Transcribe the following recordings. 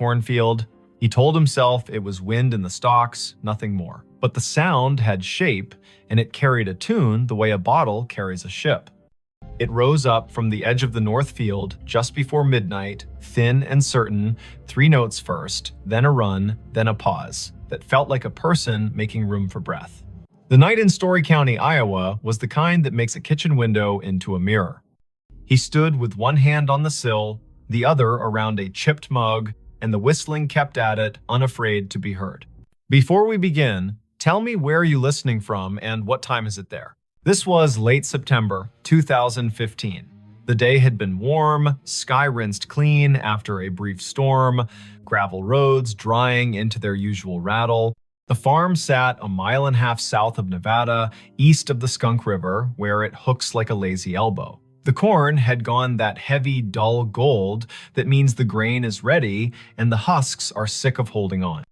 cornfield. He told himself it was wind in the stalks, nothing more. But the sound had shape, and it carried a tune the way a bottle carries a ship. It rose up from the edge of the north field just before midnight, thin and certain, 3 notes first, then a run, then a pause, that felt like a person making room for breath. The night in Story County, Iowa, was the kind that makes a kitchen window into a mirror. He stood with one hand on the sill, the other around a chipped mug, and the whistling kept at it, unafraid to be heard. Before we begin, tell me where you're listening from and what time is it there? This was late September 2015. The day had been warm, sky rinsed clean after a brief storm, gravel roads drying into their usual rattle. The farm sat a mile and a half south of Nevada, east of the Skunk River, where it hooks like a lazy elbow. The corn had gone that heavy, dull gold that means the grain is ready and the husks are sick of holding on.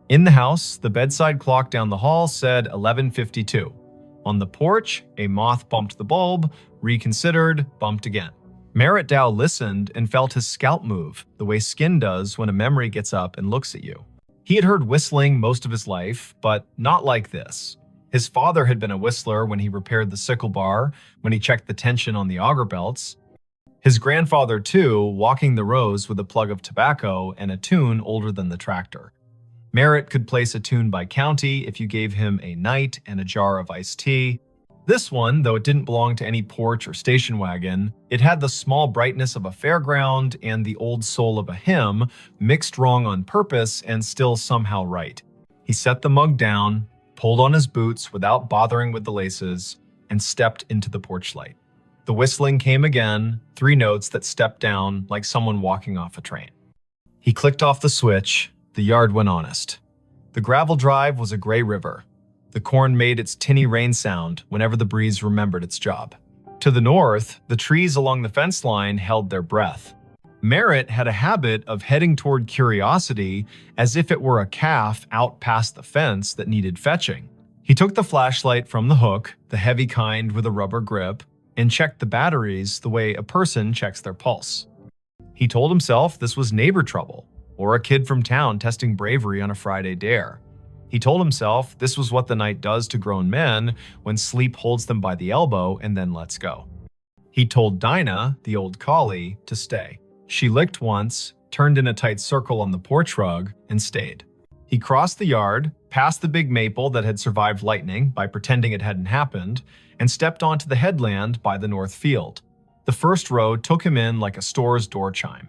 In the house, the bedside clock down the hall said 11:52. On the porch, a moth bumped the bulb, reconsidered, bumped again. Merritt Dow listened and felt his scalp move, the way skin does when a memory gets up and looks at you. He had heard whistling most of his life, but not like this. His father had been a whistler when he repaired the sickle bar, when he checked the tension on the auger belts. His grandfather, too, walking the rows with a plug of tobacco and a tune older than the tractor. Merritt could place a tune by county if you gave him a night and a jar of iced tea. This one, though it didn't belong to any porch or station wagon, it had the small brightness of a fairground and the old soul of a hymn, mixed wrong on purpose and still somehow right. He set the mug down, pulled on his boots without bothering with the laces, and stepped into the porch light. The whistling came again, 3 notes that stepped down like someone walking off a train. He clicked off the switch. The yard went honest. The gravel drive was a gray river. The corn made its tinny rain sound whenever the breeze remembered its job. To the north, the trees along the fence line held their breath. Merritt had a habit of heading toward curiosity as if it were a calf out past the fence that needed fetching. He took the flashlight from the hook, the heavy kind with a rubber grip, and checked the batteries the way a person checks their pulse. He told himself this was neighbor trouble, or a kid from town testing bravery on a Friday dare. He told himself this was what the night does to grown men when sleep holds them by the elbow and then lets go. He told Dinah, the old collie, to stay. She licked once, turned in a tight circle on the porch rug, and stayed. He crossed the yard, past the big maple that had survived lightning by pretending it hadn't happened, and stepped onto the headland by the north field. The first row took him in like a store's door chime.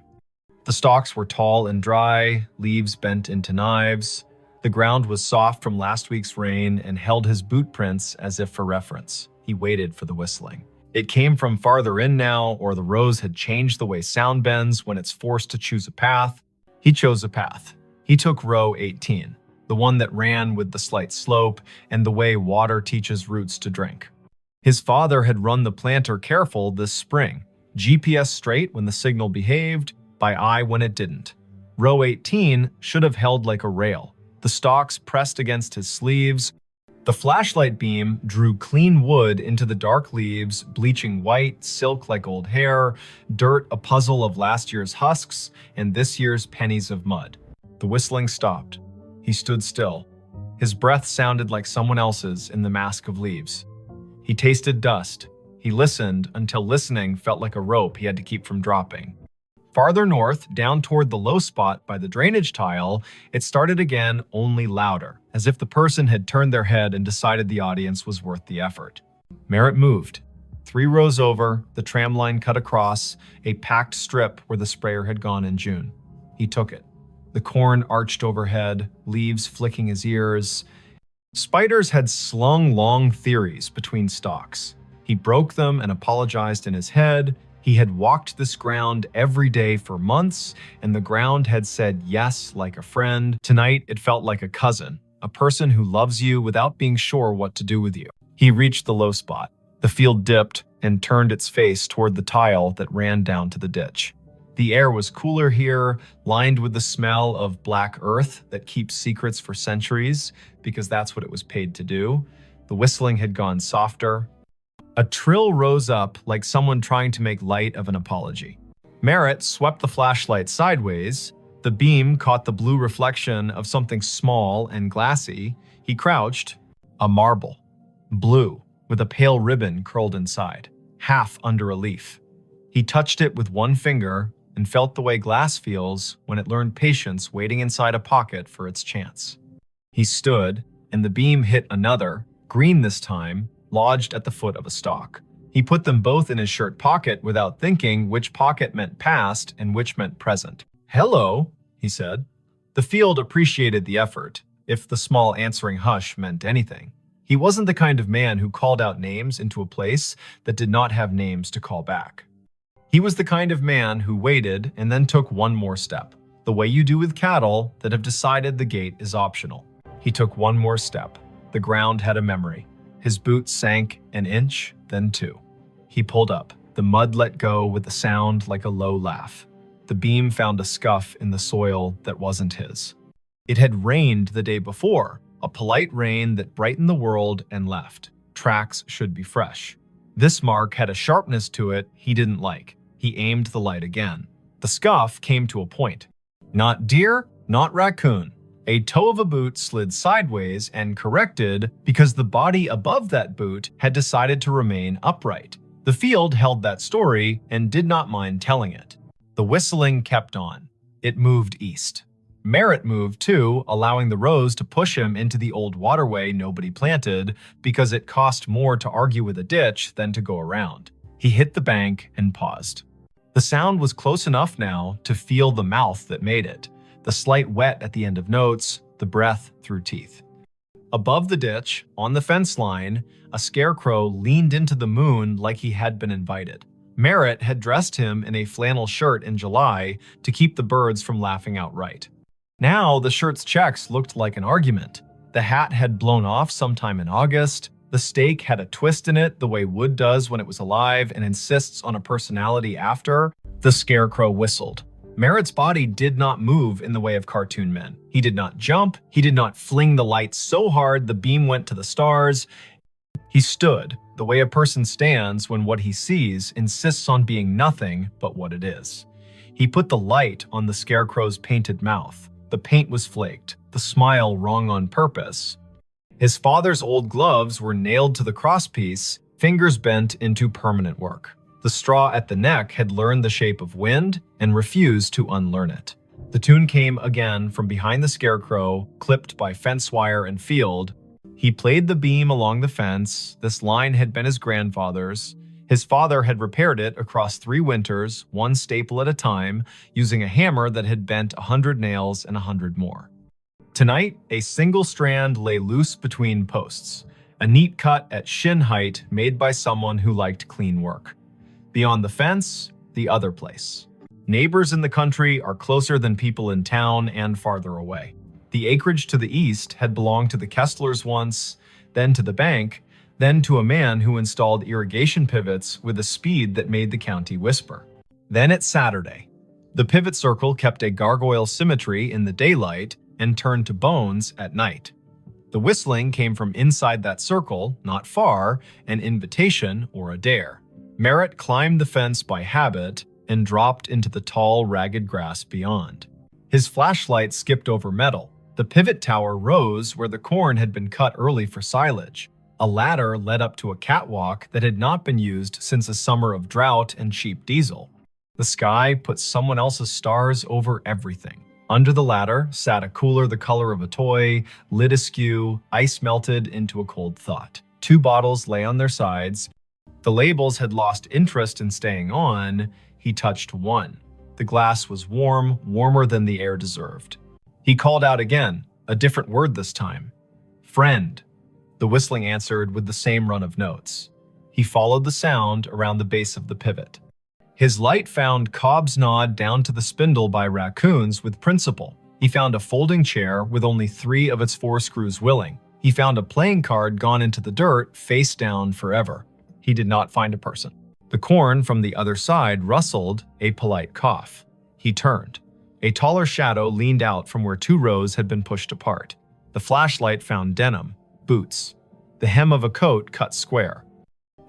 The stalks were tall and dry, leaves bent into knives. The ground was soft from last week's rain and held his boot prints as if for reference. He waited for the whistling. It came from farther in now, or the rows had changed the way sound bends when it's forced to choose a path. He chose a path. He took row 18, the one that ran with the slight slope and the way water teaches roots to drink. His father had run the planter careful this spring, GPS straight when the signal behaved, by eye when it didn't. Row 18 should have held like a rail. The stalks pressed against his sleeves. The flashlight beam drew clean wood into the dark leaves, bleaching white, silk like old hair, dirt a puzzle of last year's husks, and this year's pennies of mud. The whistling stopped. He stood still. His breath sounded like someone else's in the mask of leaves. He tasted dust. He listened until listening felt like a rope he had to keep from dropping. Farther north, down toward the low spot by the drainage tile, it started again, only louder, as if the person had turned their head and decided the audience was worth the effort. Merritt moved. 3 rows over, the tram line cut across, a packed strip where the sprayer had gone in June. He took it. The corn arched overhead, leaves flicking his ears. Spiders had slung long theories between stalks. He broke them and apologized in his head. He had walked this ground every day for months, and the ground had said yes like a friend. Tonight, it felt like a cousin, a person who loves you without being sure what to do with you. He reached the low spot. The field dipped and turned its face toward the tile that ran down to the ditch. The air was cooler here, lined with the smell of black earth that keeps secrets for centuries, because that's what it was paid to do. The whistling had gone softer. A trill rose up like someone trying to make light of an apology. Merritt swept the flashlight sideways. The beam caught the blue reflection of something small and glassy. He crouched. A marble. Blue, with a pale ribbon curled inside, half under a leaf. He touched it with one finger and felt the way glass feels when it learned patience waiting inside a pocket for its chance. He stood, and the beam hit another, green this time, lodged at the foot of a stalk. He put them both in his shirt pocket without thinking which pocket meant past and which meant present. "Hello," he said. The field appreciated the effort, if the small answering hush meant anything. He wasn't the kind of man who called out names into a place that did not have names to call back. He was the kind of man who waited and then took one more step, the way you do with cattle that have decided the gate is optional. He took one more step. The ground had a memory. His boots sank an inch, then two. He pulled up. The mud let go with a sound like a low laugh. The beam found a scuff in the soil that wasn't his. It had rained the day before, a polite rain that brightened the world and left. Tracks should be fresh. This mark had a sharpness to it he didn't like. He aimed the light again. The scuff came to a point. Not deer, not raccoon. A toe of a boot slid sideways and corrected because the body above that boot had decided to remain upright. The field held that story and did not mind telling it. The whistling kept on. It moved east. Merritt moved too, allowing the rows to push him into the old waterway nobody planted because it cost more to argue with a ditch than to go around. He hit the bank and paused. The sound was close enough now to feel the mouth that made it, the slight wet at the end of notes, the breath through teeth. Above the ditch, on the fence line, a scarecrow leaned into the moon like he had been invited. Merritt had dressed him in a flannel shirt in July to keep the birds from laughing outright. Now the shirt's checks looked like an argument. The hat had blown off sometime in August. The steak had a twist in it the way wood does when it was alive and insists on a personality after. The scarecrow whistled. Merritt's body did not move in the way of cartoon men. He did not jump. He did not fling the light so hard the beam went to the stars. He stood, the way a person stands when what he sees insists on being nothing but what it is. He put the light on the scarecrow's painted mouth. The paint was flaked, the smile wrong on purpose. His father's old gloves were nailed to the crosspiece, fingers bent into permanent work. The straw at the neck had learned the shape of wind and refused to unlearn it. The tune came again from behind the scarecrow, clipped by fence wire and field. He played the beam along the fence. This line had been his grandfather's. His father had repaired it across 3 winters, one staple at a time, using a hammer that had bent 100 nails and 100 more. Tonight, a single strand lay loose between posts, a neat cut at shin height made by someone who liked clean work. Beyond the fence, the other place. Neighbors in the country are closer than people in town and farther away. The acreage to the east had belonged to the Kesslers once, then to the bank, then to a man who installed irrigation pivots with a speed that made the county whisper. Then it's Saturday. The pivot circle kept a gargoyle symmetry in the daylight and turned to bones at night. The whistling came from inside that circle, not far, an invitation or a dare. Merritt climbed the fence by habit and dropped into the tall, ragged grass beyond. His flashlight skipped over metal. The pivot tower rose where the corn had been cut early for silage. A ladder led up to a catwalk that had not been used since a summer of drought and cheap diesel. The sky put someone else's stars over everything. Under the ladder sat a cooler the color of a toy, lid askew, ice melted into a cold thought. 2 bottles lay on their sides. The labels had lost interest in staying on. He touched one. The glass was warm, warmer than the air deserved. He called out again, a different word this time. "Friend." The whistling answered with the same run of notes. He followed the sound around the base of the pivot. His light found Cobb's nod down to the spindle by raccoons with principle. He found a folding chair with only 3 of its 4 screws willing. He found a playing card gone into the dirt, face down forever. He did not find a person. The corn from the other side rustled, a polite cough. He turned. A taller shadow leaned out from where 2 rows had been pushed apart. The flashlight found denim, boots, the hem of a coat cut square.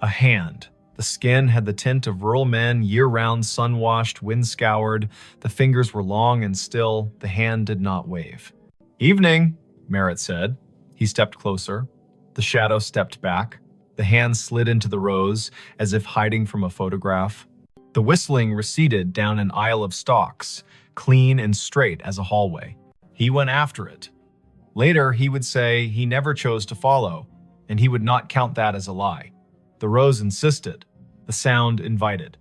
A hand. The skin had the tint of rural men, year-round, sun-washed, wind-scoured. The fingers were long and still. The hand did not wave. "Evening," Merritt said. He stepped closer. The shadow stepped back. The hand slid into the rows, as if hiding from a photograph. The whistling receded down an aisle of stalks, clean and straight as a hallway. He went after it. Later, he would say he never chose to follow, and he would not count that as a lie. The rows insisted. The sound invited.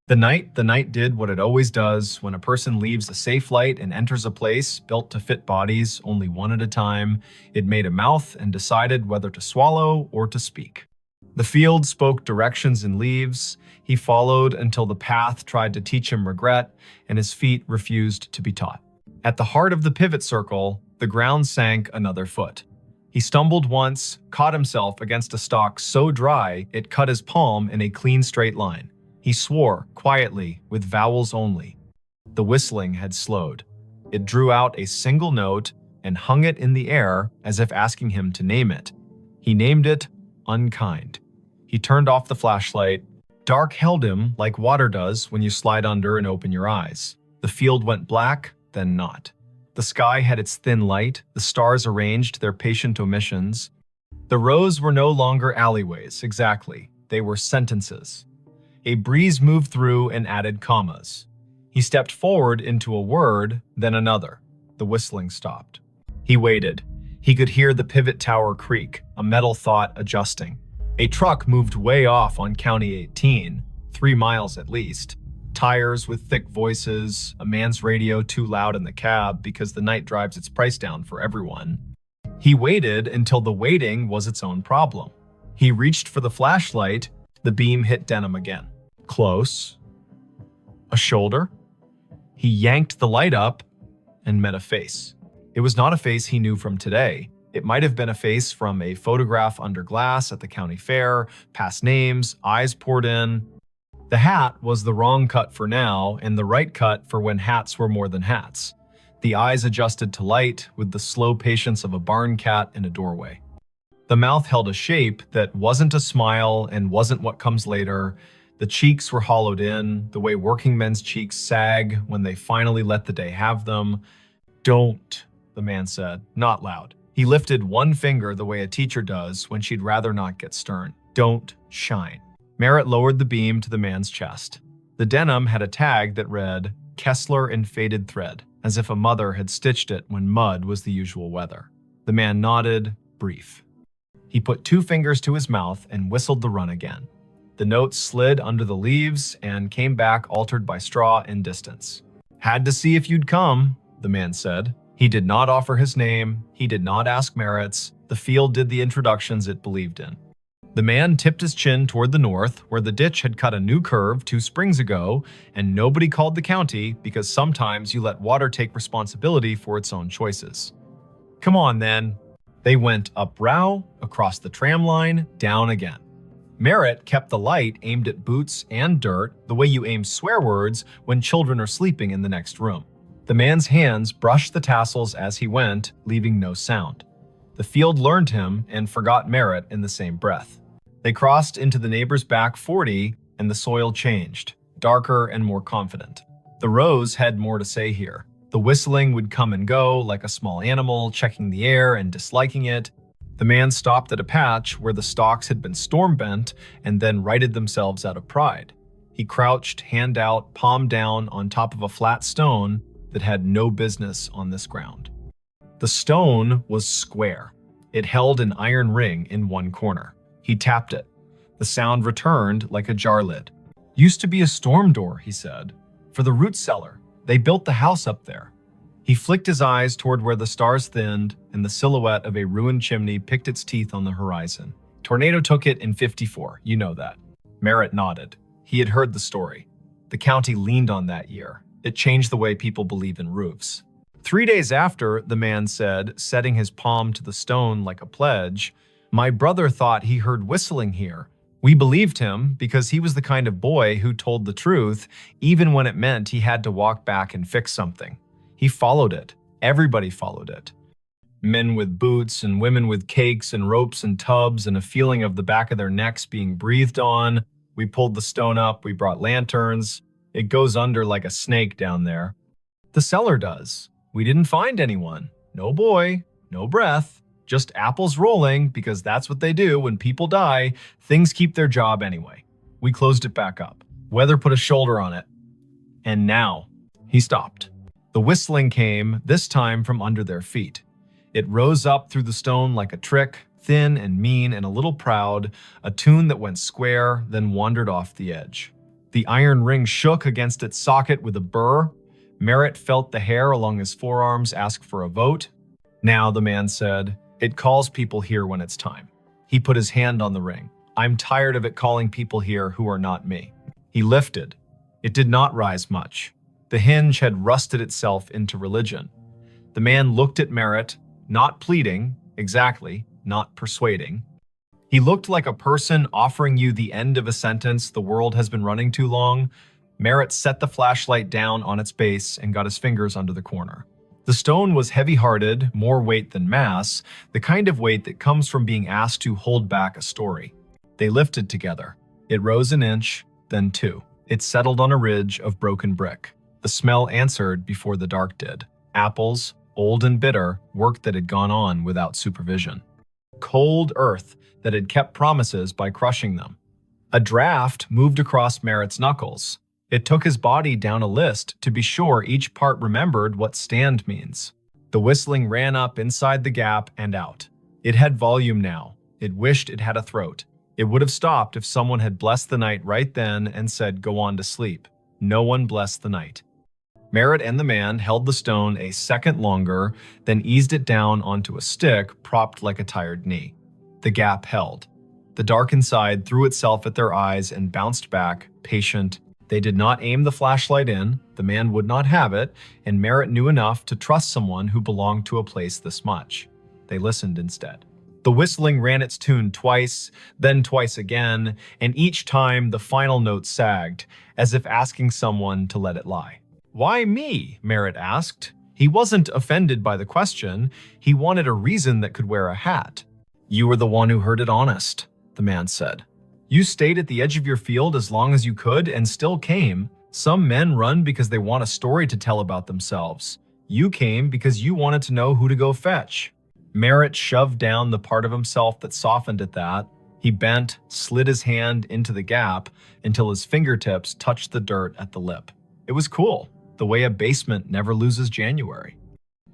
The night did what it always does when a person leaves a safe light and enters a place built to fit bodies only one at a time. It made a mouth and decided whether to swallow or to speak. The field spoke directions in leaves. He followed until the path tried to teach him regret, and his feet refused to be taught. At the heart of the pivot circle, the ground sank another foot. He stumbled once, caught himself against a stalk so dry it cut his palm in a clean straight line. He swore, quietly, with vowels only. The whistling had slowed. It drew out a single note and hung it in the air as if asking him to name it. He named it Unkind. He turned off the flashlight. Dark held him like water does when you slide under and open your eyes. The field went black, then not. The sky had its thin light, the stars arranged their patient omissions. The rows were no longer alleyways, exactly. They were sentences. A breeze moved through and added commas. He stepped forward into a word, then another. The whistling stopped. He waited. He could hear the pivot tower creak, a metal thought adjusting. A truck moved way off on County 18, 3 miles at least. Tires with thick voices, a man's radio too loud in the cab because the night drives its price down for everyone. He waited until the waiting was its own problem. He reached for the flashlight. The beam hit denim again. Close. A shoulder. He yanked the light up and met a face. It was not a face he knew from today. It might have been a face from a photograph under glass at the county fair, past names, eyes poured in. The hat was the wrong cut for now and the right cut for when hats were more than hats. The eyes adjusted to light with the slow patience of a barn cat in a doorway. The mouth held a shape that wasn't a smile and wasn't what comes later. The cheeks were hollowed in, the way working men's cheeks sag when they finally let the day have them. "Don't," the man said, not loud. He lifted one finger the way a teacher does when she'd rather not get stern. "Don't shine." Merritt lowered the beam to the man's chest. The denim had a tag that read, "Kessler in faded thread," as if a mother had stitched it when mud was the usual weather. The man nodded, brief. He put 2 fingers to his mouth and whistled the run again. The note slid under the leaves and came back altered by straw and distance. "Had to see if you'd come," the man said. He did not offer his name. He did not ask Merritt's. The field did the introductions it believed in. The man tipped his chin toward the north, where the ditch had cut a new curve 2 springs ago, and nobody called the county because sometimes you let water take responsibility for its own choices. "Come on, then." They went up Row, across the tram line, down again. Merritt kept the light aimed at boots and dirt, the way you aim swear words when children are sleeping in the next room. The man's hands brushed the tassels as he went, leaving no sound. The field learned him and forgot Merritt in the same breath. They crossed into the neighbor's back 40, and the soil changed, darker and more confident. The rows had more to say here. The whistling would come and go like a small animal, checking the air and disliking it. The man stopped at a patch where the stalks had been storm-bent and then righted themselves out of pride. He crouched, hand out, palm down on top of a flat stone that had no business on this ground. The stone was square. It held an iron ring in one corner. He tapped it. The sound returned like a jar lid. "Used to be a storm door," he said. "For the root cellar. They built the house up there." He flicked his eyes toward where the stars thinned and the silhouette of a ruined chimney picked its teeth on the horizon. "Tornado took it in '54, you know that." Merritt nodded. He had heard the story. The county leaned on that year. It changed the way people believe in roofs. 3 days after, the man said, setting his palm to the stone like a pledge, "My brother thought he heard whistling here. We believed him because he was the kind of boy who told the truth, even when it meant he had to walk back and fix something. He followed it. Everybody followed it. Men with boots and women with cakes and ropes and tubs and a feeling of the back of their necks being breathed on. We pulled the stone up, we brought lanterns. It goes under like a snake down there. The cellar does. We didn't find anyone. No boy, no breath. Just apples rolling, because that's what they do when people die. Things keep their job anyway. We closed it back up. Weather put a shoulder on it. And now, he stopped. The whistling came, this time from under their feet. It rose up through the stone like a trick, thin and mean and a little proud, a tune that went square, then wandered off the edge. The iron ring shook against its socket with a burr. Merritt felt the hair along his forearms ask for a vote. Now, the man said, it calls people here when it's time. He put his hand on the ring. I'm tired of it calling people here who are not me. He lifted. It did not rise much. The hinge had rusted itself into religion. The man looked at Merritt, not pleading, exactly, not persuading. He looked like a person offering you the end of a sentence the world has been running too long. Merritt set the flashlight down on its base and got his fingers under the corner. The stone was heavy-hearted, more weight than mass, the kind of weight that comes from being asked to hold back a story. They lifted together. It rose an inch, then two. It settled on a ridge of broken brick. The smell answered before the dark did. Apples, old and bitter, work that had gone on without supervision. Cold earth that had kept promises by crushing them. A draft moved across Merritt's knuckles. It took his body down a list to be sure each part remembered what stand means. The whistling ran up inside the gap and out. It had volume now. It wished it had a throat. It would have stopped if someone had blessed the night right then and said, go on to sleep. No one blessed the night. Merritt and the man held the stone a second longer, then eased it down onto a stick propped like a tired knee. The gap held. The dark inside threw itself at their eyes and bounced back, patient. They did not aim the flashlight in, the man would not have it, and Merritt knew enough to trust someone who belonged to a place this much. They listened instead. The whistling ran its tune twice, then twice again, and each time the final note sagged, as if asking someone to let it lie. Why me? Merritt asked. He wasn't offended by the question. He wanted a reason that could wear a hat. You were the one who heard it honest, the man said. You stayed at the edge of your field as long as you could and still came. Some men run because they want a story to tell about themselves. You came because you wanted to know who to go fetch. Merritt shoved down the part of himself that softened at that. He bent, slid his hand into the gap until his fingertips touched the dirt at the lip. It was cool, the way a basement never loses January.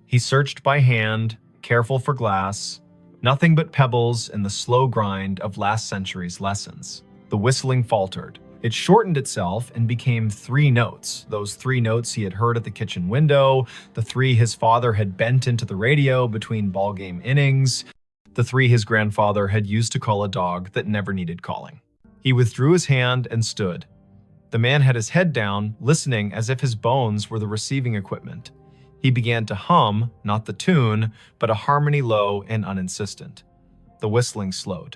He searched by hand, careful for glass. Nothing but pebbles and the slow grind of last century's lessons. The whistling faltered. It shortened itself and became 3 notes, those 3 notes he had heard at the kitchen window, the 3 his father had bent into the radio between ballgame innings, the 3 his grandfather had used to call a dog that never needed calling. He withdrew his hand and stood. The man had his head down, listening as if his bones were the receiving equipment. He began to hum, not the tune, but a harmony low and uninsistent. The whistling slowed.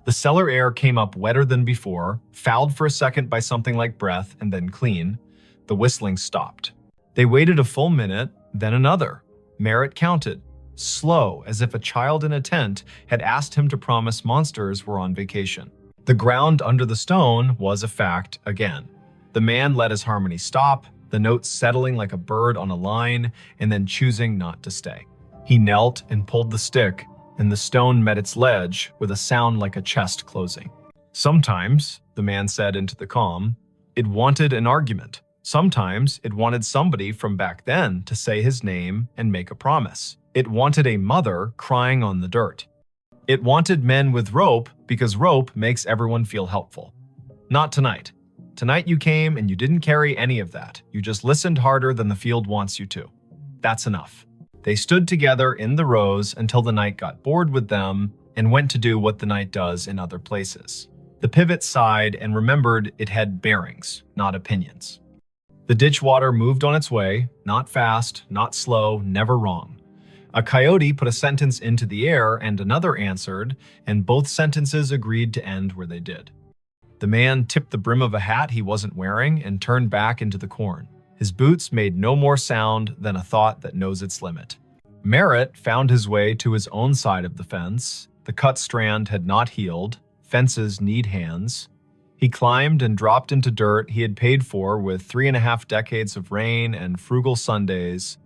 The cellar air came up wetter than before, fouled for a second by something like breath, and then clean. The whistling stopped. They waited a full minute, then another. Merritt counted, slow, as if a child in a tent had asked him to promise monsters were on vacation. The ground under the stone was a fact again. The man let his harmony stop, the notes settling like a bird on a line, and then choosing not to stay. He knelt and pulled the stick, and the stone met its ledge with a sound like a chest closing. Sometimes, the man said into the calm, it wanted an argument. Sometimes it wanted somebody from back then to say his name and make a promise. It wanted a mother crying on the dirt. It wanted men with rope because rope makes everyone feel helpful. Not tonight. Tonight you came and you didn't carry any of that. You just listened harder than the field wants you to. That's enough. They stood together in the rows until the night got bored with them and went to do what the night does in other places. The pivot sighed and remembered it had bearings, not opinions. The ditch water moved on its way, not fast, not slow, never wrong. A coyote put a sentence into the air and another answered, and both sentences agreed to end where they did. The man tipped the brim of a hat he wasn't wearing and turned back into the corn. His boots made no more sound than a thought that knows its limit. Merritt found his way to his own side of the fence. The cut strand had not healed. Fences need hands. He climbed and dropped into dirt he had paid for with 3.5 decades of rain and frugal Sundays.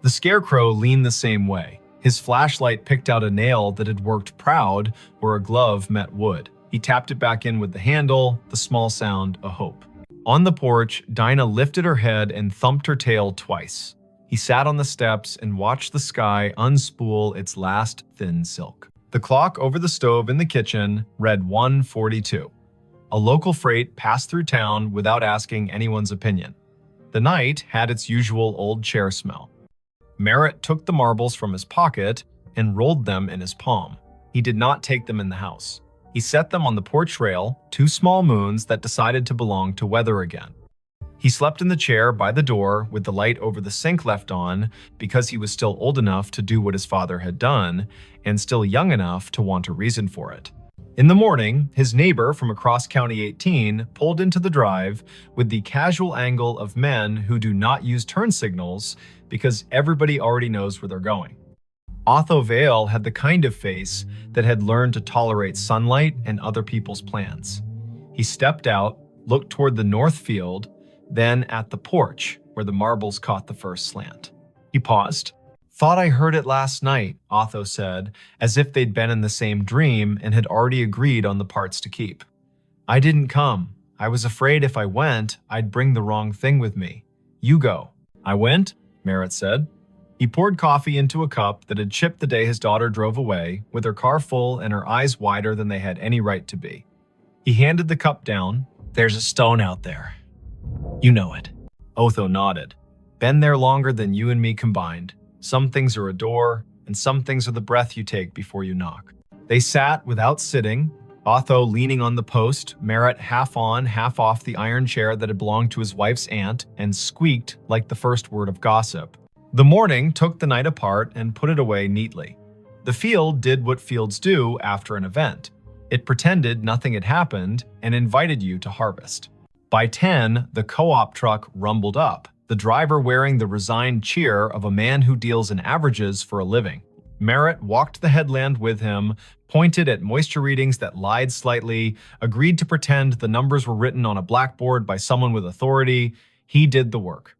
The scarecrow leaned the same way. His flashlight picked out a nail that had worked proud where a glove met wood. He tapped it back in with the handle, the small sound a hope. On the porch, Dinah lifted her head and thumped her tail twice. He sat on the steps and watched the sky unspool its last thin silk. The clock over the stove in the kitchen read 1:42. A local freight passed through town without asking anyone's opinion. The night had its usual old chair smell. Merritt took the marbles from his pocket and rolled them in his palm. He did not take them in the house. He set them on the porch rail, 2 small moons that decided to belong to weather again. He slept in the chair by the door with the light over the sink left on because he was still old enough to do what his father had done and still young enough to want a reason for it. In the morning, his neighbor from across County 18 pulled into the drive with the casual angle of men who do not use turn signals because everybody already knows where they're going. Otho Vale had the kind of face that had learned to tolerate sunlight and other people's plans. He stepped out, looked toward the north field, then at the porch where the marbles caught the first slant. He paused. "Thought I heard it last night," Otho said, as if they'd been in the same dream and had already agreed on the parts to keep. "I didn't come. I was afraid if I went, I'd bring the wrong thing with me. You go." "I went," Merritt said. He poured coffee into a cup that had chipped the day his daughter drove away, with her car full and her eyes wider than they had any right to be. He handed the cup down. "There's a stone out there. You know it." Otho nodded. "Been there longer than you and me combined. Some things are a door, and some things are the breath you take before you knock." They sat without sitting, Otho leaning on the post, Merritt half on, half off the iron chair that had belonged to his wife's aunt, and squeaked like the first word of gossip. The morning took the night apart and put it away neatly. The field did what fields do after an event. It pretended nothing had happened and invited you to harvest. By 10, the co-op truck rumbled up, the driver wearing the resigned cheer of a man who deals in averages for a living. Merritt walked the headland with him, pointed at moisture readings that lied slightly, agreed to pretend the numbers were written on a blackboard by someone with authority. He did the work.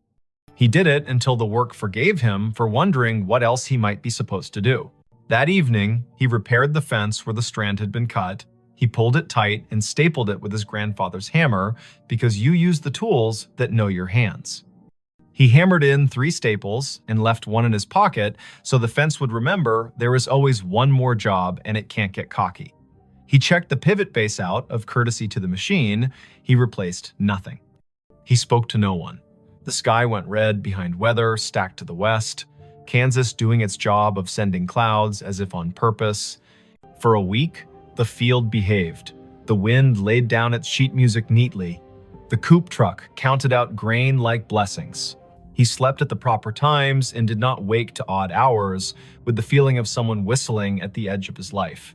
He did it until the work forgave him for wondering what else he might be supposed to do. That evening, he repaired the fence where the strand had been cut. He pulled it tight and stapled it with his grandfather's hammer because you use the tools that know your hands. He hammered in 3 staples and left one in his pocket so the fence would remember there is always one more job and it can't get cocky. He checked the pivot base out of courtesy to the machine. He replaced nothing. He spoke to no one. The sky went red behind weather stacked to the west, Kansas doing its job of sending clouds as if on purpose. For a week, the field behaved. The wind laid down its sheet music neatly. The coupe truck counted out grain like blessings. He slept at the proper times and did not wake to odd hours with the feeling of someone whistling at the edge of his life.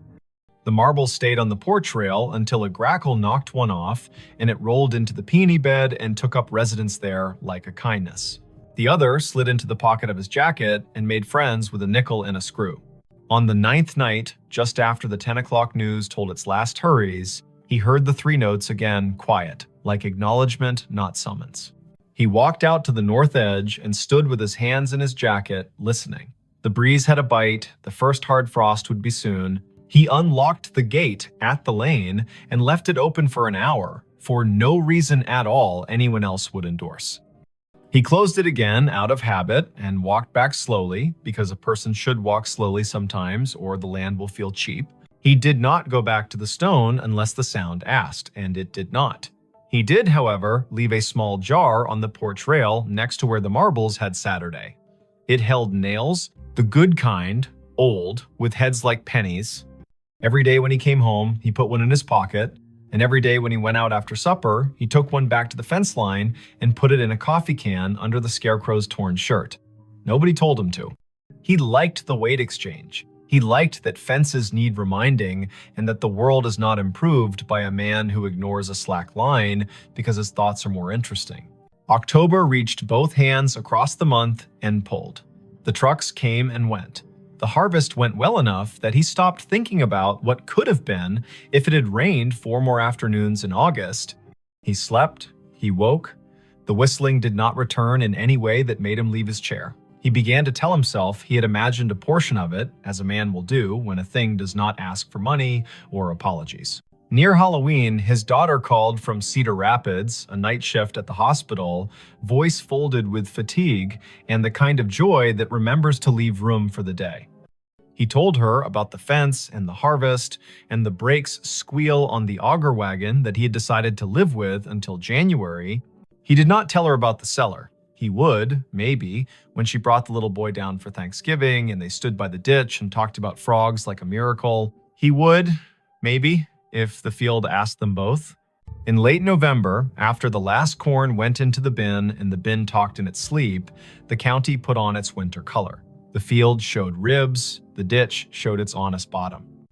The marbles stayed on the porch rail until a grackle knocked one off and it rolled into the peony bed and took up residence there like a kindness. The other slid into the pocket of his jacket and made friends with a nickel and a screw. On the 9th night, just after the 10 o'clock news told its last hurries, he heard the 3 notes again quiet, like acknowledgement, not summons. He walked out to the north edge and stood with his hands in his jacket, listening. The breeze had a bite, the first hard frost would be soon. He unlocked the gate at the lane and left it open for an hour, for no reason at all anyone else would endorse. He closed it again out of habit and walked back slowly, because a person should walk slowly sometimes or the land will feel cheap. He did not go back to the stone unless the sound asked, and it did not. He did, however, leave a small jar on the porch rail next to where the marbles had Saturday. It held nails, the good kind, old, with heads like pennies. Every day when he came home, he put one in his pocket, and every day when he went out after supper, he took one back to the fence line and put it in a coffee can under the scarecrow's torn shirt. Nobody told him to. He liked the weight exchange. He liked that fences need reminding and that the world is not improved by a man who ignores a slack line because his thoughts are more interesting. October reached both hands across the month and pulled. The trucks came and went. The harvest went well enough that he stopped thinking about what could have been if it had rained 4 more afternoons in August. He slept, he woke. The whistling did not return in any way that made him leave his chair. He began to tell himself he had imagined a portion of it, as a man will do when a thing does not ask for money or apologies. Near Halloween, his daughter called from Cedar Rapids, a night shift at the hospital, voice folded with fatigue and the kind of joy that remembers to leave room for the day. He told her about the fence and the harvest and the brakes squeal on the auger wagon that he had decided to live with until January. He did not tell her about the cellar. He would, maybe, when she brought the little boy down for Thanksgiving and they stood by the ditch and talked about frogs like a miracle. He would, maybe, if the field asked them both. In late November, after the last corn went into the bin and the bin talked in its sleep, the county put on its winter color. The field showed ribs, the ditch showed its honest bottom.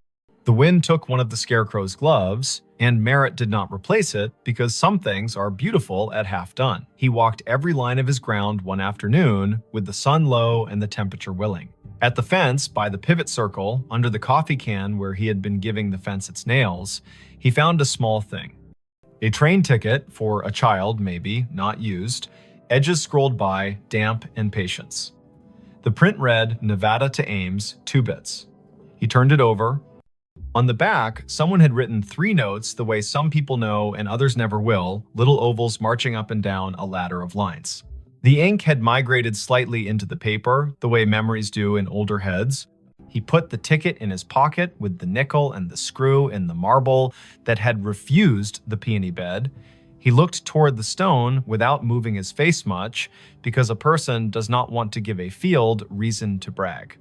The wind took one of the scarecrow's gloves, and Merritt did not replace it because some things are beautiful at half done. He walked every line of his ground one afternoon with the sun low and the temperature willing. At the fence, by the pivot circle, under the coffee can where he had been giving the fence its nails, he found a small thing. A train ticket for a child, maybe, not used, edges scrolled by, damp and patience. The print read, Nevada to Ames, 2 bits. He turned it over. On the back, someone had written 3 notes the way some people know and others never will, little ovals marching up and down a ladder of lines. The ink had migrated slightly into the paper, the way memories do in older heads. He put the ticket in his pocket with the nickel and the screw and the marble that had refused the peony bed. He looked toward the stone without moving his face much, because a person does not want to give a field reason to brag.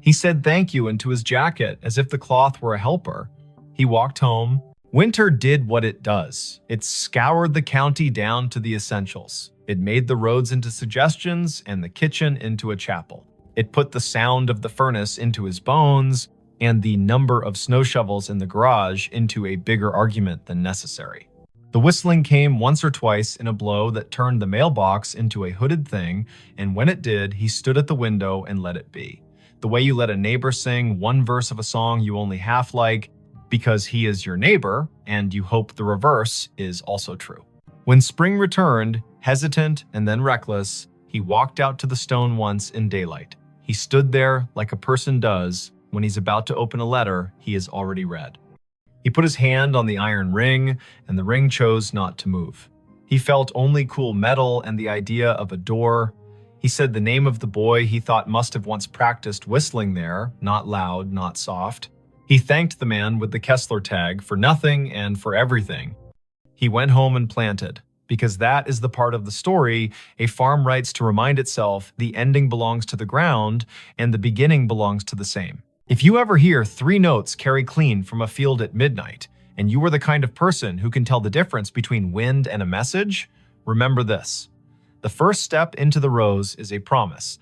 He said thank you into his jacket as if the cloth were a helper. He walked home. Winter did what it does. It scoured the county down to the essentials. It made the roads into suggestions and the kitchen into a chapel. It put the sound of the furnace into his bones and the number of snow shovels in the garage into a bigger argument than necessary. The whistling came once or twice in a blow that turned the mailbox into a hooded thing, and when it did, he stood at the window and let it be. The way you let a neighbor sing one verse of a song you only half like because he is your neighbor, and you hope the reverse is also true. When spring returned, hesitant and then reckless, he walked out to the stone once in daylight. He stood there like a person does when he's about to open a letter he has already read. He put his hand on the iron ring, and the ring chose not to move. He felt only cool metal and the idea of a door. He said the name of the boy he thought must have once practiced whistling there, not loud, not soft. He thanked the man with the Kessler tag for nothing and for everything. He went home and planted, because that is the part of the story a farm writes to remind itself the ending belongs to the ground and the beginning belongs to the same. If you ever hear 3 notes carry clean from a field at midnight, and you are the kind of person who can tell the difference between wind and a message, remember this. The first step into the rose is a promise.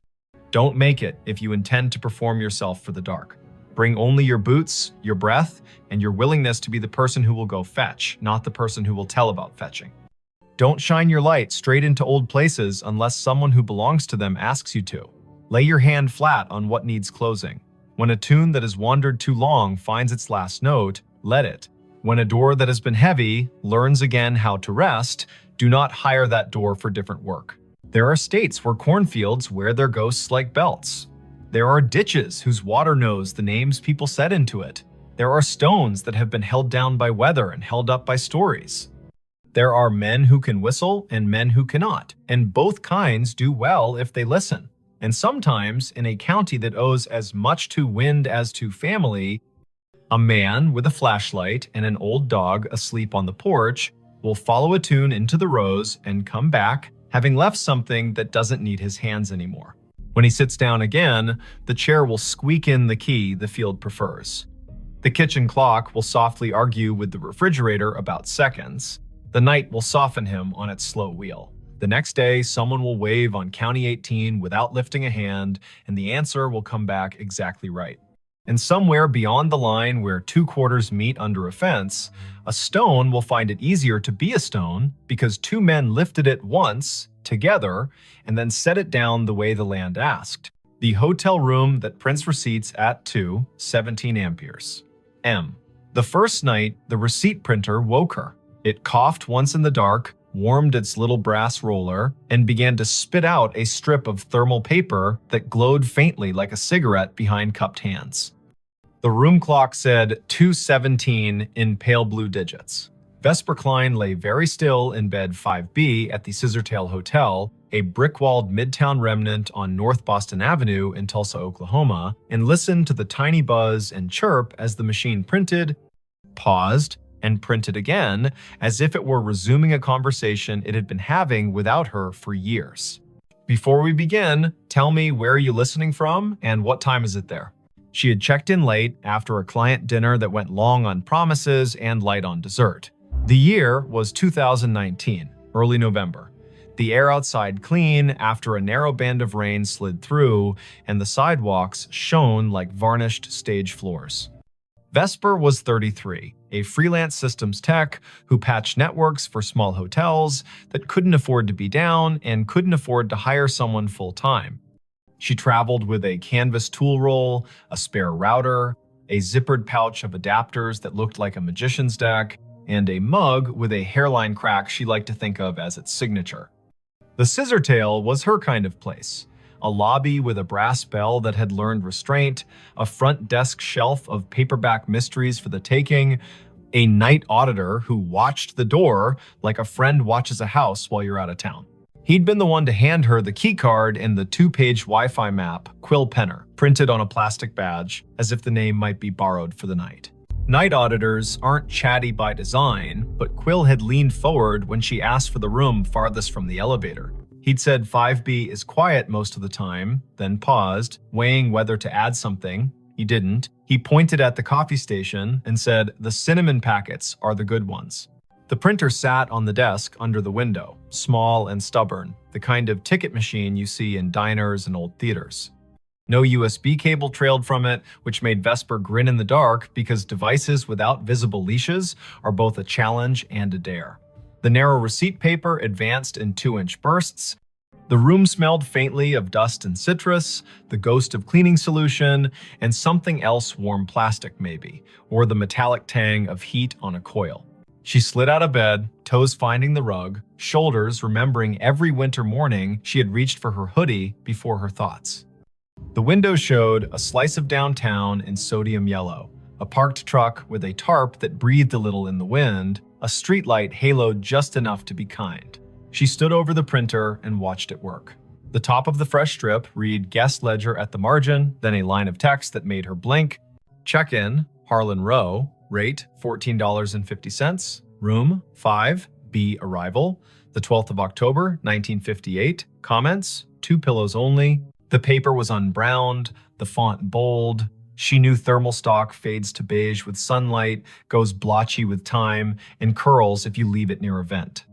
Don't make it if you intend to perform yourself for the dark. Bring only your boots, your breath, and your willingness to be the person who will go fetch, not the person who will tell about fetching. Don't shine your light straight into old places unless someone who belongs to them asks you to. Lay your hand flat on what needs closing. When a tune that has wandered too long finds its last note, let it. When a door that has been heavy learns again how to rest, do not hire that door for different work. There are states where cornfields wear their ghosts like belts. There are ditches whose water knows the names people set into it. There are stones that have been held down by weather and held up by stories. There are men who can whistle and men who cannot, and both kinds do well if they listen. And sometimes, in a county that owes as much to wind as to family, a man with a flashlight and an old dog asleep on the porch will follow a tune into the rose and come back, having left something that doesn't need his hands anymore. When he sits down again, the chair will squeak in the key the field prefers. The kitchen clock will softly argue with the refrigerator about seconds. The night will soften him on its slow wheel. The next day, someone will wave on County 18 without lifting a hand, and the answer will come back exactly right. And somewhere beyond the line where 2 quarters meet under a fence, a stone will find it easier to be a stone because 2 men lifted it once, together, and then set it down the way the land asked. The hotel room that prints receipts at 17 amperes. M. The first night, the receipt printer woke her. It coughed once in the dark, warmed its little brass roller, and began to spit out a strip of thermal paper that glowed faintly like a cigarette behind cupped hands. The room clock said 2:17 in pale blue digits. Vesper Klein lay very still in bed 5B at the Scissortail Hotel, a brick-walled midtown remnant on North Boston Avenue in Tulsa, Oklahoma, and listened to the tiny buzz and chirp as the machine printed, paused, and printed again, as if it were resuming a conversation it had been having without her for years. Before we begin, tell me where are you listening from and what time is it there? She had checked in late after a client dinner that went long on promises and light on dessert. The year was 2019, early November. The air outside clean after a narrow band of rain slid through, and the sidewalks shone like varnished stage floors. Vesper was 33, a freelance systems tech who patched networks for small hotels that couldn't afford to be down and couldn't afford to hire someone full-time. She traveled with a canvas tool roll, a spare router, a zippered pouch of adapters that looked like a magician's deck, and a mug with a hairline crack she liked to think of as its signature. The Scissortail was her kind of place. A lobby with a brass bell that had learned restraint, a front desk shelf of paperback mysteries for the taking, a night auditor who watched the door like a friend watches a house while you're out of town. He'd been the one to hand her the keycard and the 2-page Wi-Fi map, Quill Penner, printed on a plastic badge, as if the name might be borrowed for the night. Night auditors aren't chatty by design, but Quill had leaned forward when she asked for the room farthest from the elevator. He'd said 5B is quiet most of the time, then paused, weighing whether to add something. He didn't. He pointed at the coffee station and said, "The cinnamon packets are the good ones." The printer sat on the desk under the window, small and stubborn, the kind of ticket machine you see in diners and old theaters. No USB cable trailed from it, which made Vesper grin in the dark because devices without visible leashes are both a challenge and a dare. The narrow receipt paper advanced in 2-inch bursts. The room smelled faintly of dust and citrus, the ghost of cleaning solution, and something else warm plastic maybe, or the metallic tang of heat on a coil. She slid out of bed, toes finding the rug, shoulders remembering every winter morning she had reached for her hoodie before her thoughts. The window showed a slice of downtown in sodium yellow, a parked truck with a tarp that breathed a little in the wind, a streetlight haloed just enough to be kind. She stood over the printer and watched it work. The top of the fresh strip read guest ledger at the margin, then a line of text that made her blink. Check-in, Harlan Row, rate $14.50, room 5B arrival, the 12th of October, 1958, comments, 2 pillows only. The paper was unbrowned, the font bold. She knew thermal stock fades to beige with sunlight, goes blotchy with time, and curls if you leave it near a vent.